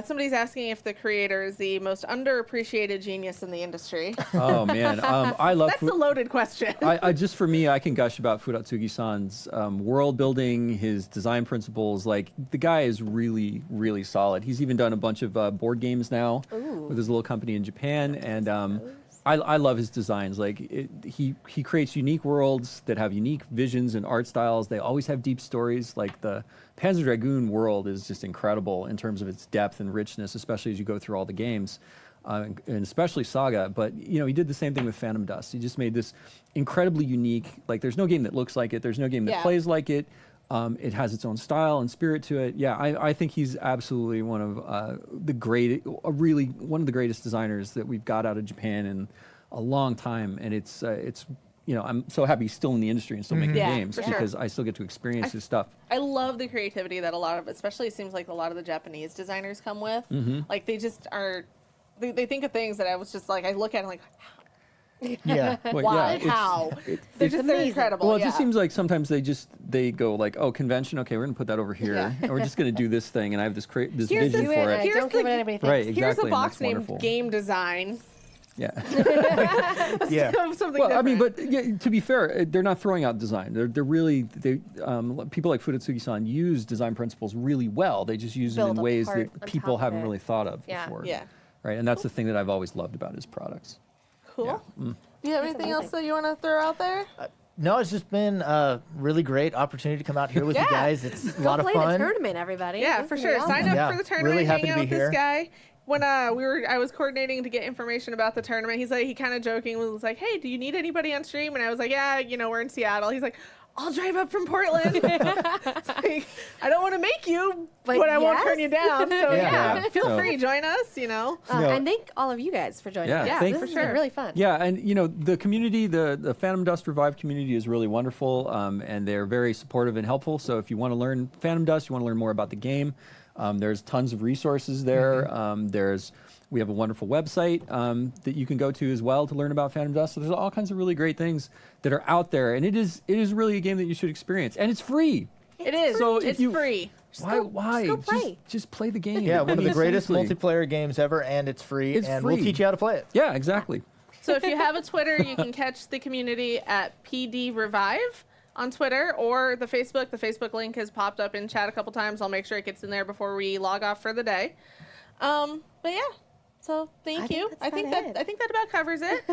Somebody's asking if the creator is the most underappreciated genius in the industry. Oh man, I love. That's a loaded question. I just for me, I can gush about Furatsugi-san's world building, his design principles. Like the guy is really, really solid. He's even done a bunch of board games now with his little company in Japan, and I love his designs. Like he creates unique worlds that have unique visions and art styles. They always have deep stories. Like the Panzer Dragoon world is just incredible in terms of its depth and richness, especially as you go through all the games. And especially Saga, but you know he did the same thing with Phantom Dust. He just made this incredibly unique. Like there's no game that looks like it. There's no game that plays like it. It has its own style and spirit to it. Yeah, I think he's absolutely one of one of the greatest designers that we've got out of Japan in a long time. And it's you know I'm so happy he's still in the industry and still making games because I still get to experience his stuff. I love the creativity that a lot of, especially it seems like a lot of the Japanese designers come with. Like they just are, they think of things that I was just like, I look at it like, Yeah. Well, why, yeah, how? They're incredible. Well, it just seems like sometimes they go like, oh, convention, okay, we're gonna put that over here, and we're just gonna do this thing, and I have this this Here's vision for it. Don't care what anybody thinks. Right, exactly. Here's a and box that's named wonderful. Game Design. Yeah. Yeah. Something Well, I mean, different. but yeah, to be fair, they're not throwing out design. They're really people like Furatsugi-san use design principles really well. They just use them in Build ways apart that on people top of haven't it. really thought of Yeah. before. Yeah. Right, and that's the thing that I've always loved about his products. Cool. Yeah. Do you have anything else that you want to throw out there? No, it's just been a really great opportunity to come out here with you Yeah. guys. It's a Go lot of play fun. the tournament, everybody. Yeah, This for is sure. awesome. Sign up Yeah, for the tournament. really happy hang to out be with here. this guy. When I was coordinating to get information about the tournament, he kind of joking was like, "Hey, do you need anybody on stream?" And I was like, "Yeah, we're in Seattle." He's like, "I'll drive up from Portland." It's like, I don't want to make you, but I won't turn you down. So Yeah. feel So- free, join us. And thank all of you guys for joining us. Yeah, This for has sure. been really fun. Yeah, and the community, the Phantom Dust Revive community is really wonderful, and they're very supportive and helpful. So if you want to learn Phantom Dust, you want to learn more about the game, there's tons of resources there. We have a wonderful website that you can go to as well to learn about Phantom Dust. So there's all kinds of really great things that are out there, and it is really a game that you should experience, and it's free. It is. So It's free. Why? Just go play. Just play the game. Yeah, one I of mean, the greatest seriously. multiplayer games ever, and it's free. It's and free. we'll teach you how to play it. Yeah, exactly. So if you have a Twitter, you can catch the community at PD Revive on Twitter or the Facebook. The Facebook link has popped up in chat a couple times. I'll make sure it gets in there before we log off for the day. But yeah. So thank you. I think that about covers it.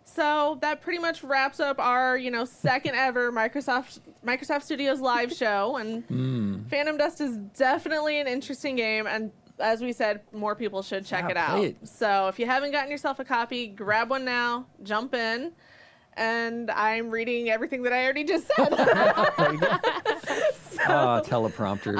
So that pretty much wraps up our, second ever Microsoft Studios live show. And Phantom Dust is definitely an interesting game, and as we said, more people should check it out. play it. So if you haven't gotten yourself a copy, grab one now, jump in. And I'm reading everything that I already just said. Teleprompters.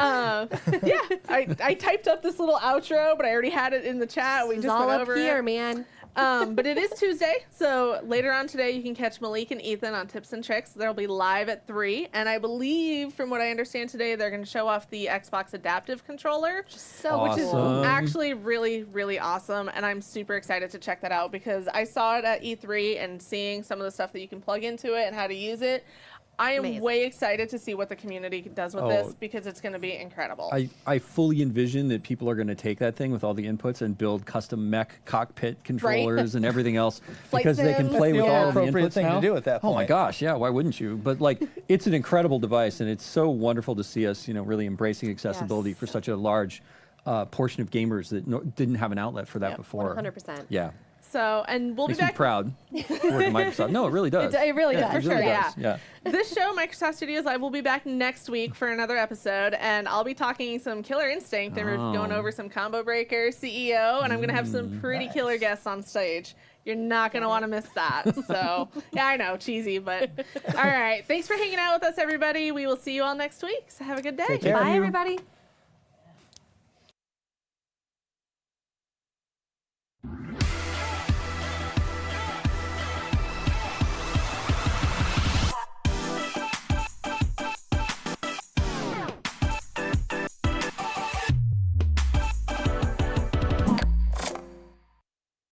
Yeah, I typed up this little outro, but I already had it in the chat. We It's just all went up over here, it. man. But it is Tuesday, so later on today you can catch Malik and Ethan on Tips and Tricks. They'll be live at 3, and I believe, from what I understand today, they're going to show off the Xbox Adaptive Controller, which is actually really, really awesome, and I'm super excited to check that out because I saw it at E3 and seeing some of the stuff that you can plug into it and how to use it. I am way excited to see what the community does with this because it's going to be incredible. I fully envision that people are going to take that thing with all the inputs and build custom mech cockpit controllers and everything else because they can play with all of the inputs thing now. to do at that point. Oh my gosh, yeah, why wouldn't you? But like, it's an incredible device, and it's so wonderful to see us, really embracing accessibility for such a large portion of gamers that didn't have an outlet for that before. 100%. Yeah. So, and we'll Makes be back. Me proud. To work at Microsoft. No, it really does. It really does. For sure, really yeah. does. Yeah. This show, Microsoft Studios Live, will be back next week for another episode, and I'll be talking some Killer Instinct, and we're going over some Combo Breaker, CEO, and I'm going to have some pretty killer guests on stage. You're not going to want to miss that. So, yeah, I know, cheesy, but all right. Thanks for hanging out with us, everybody. We will see you all next week. So have a good day. Bye, everybody.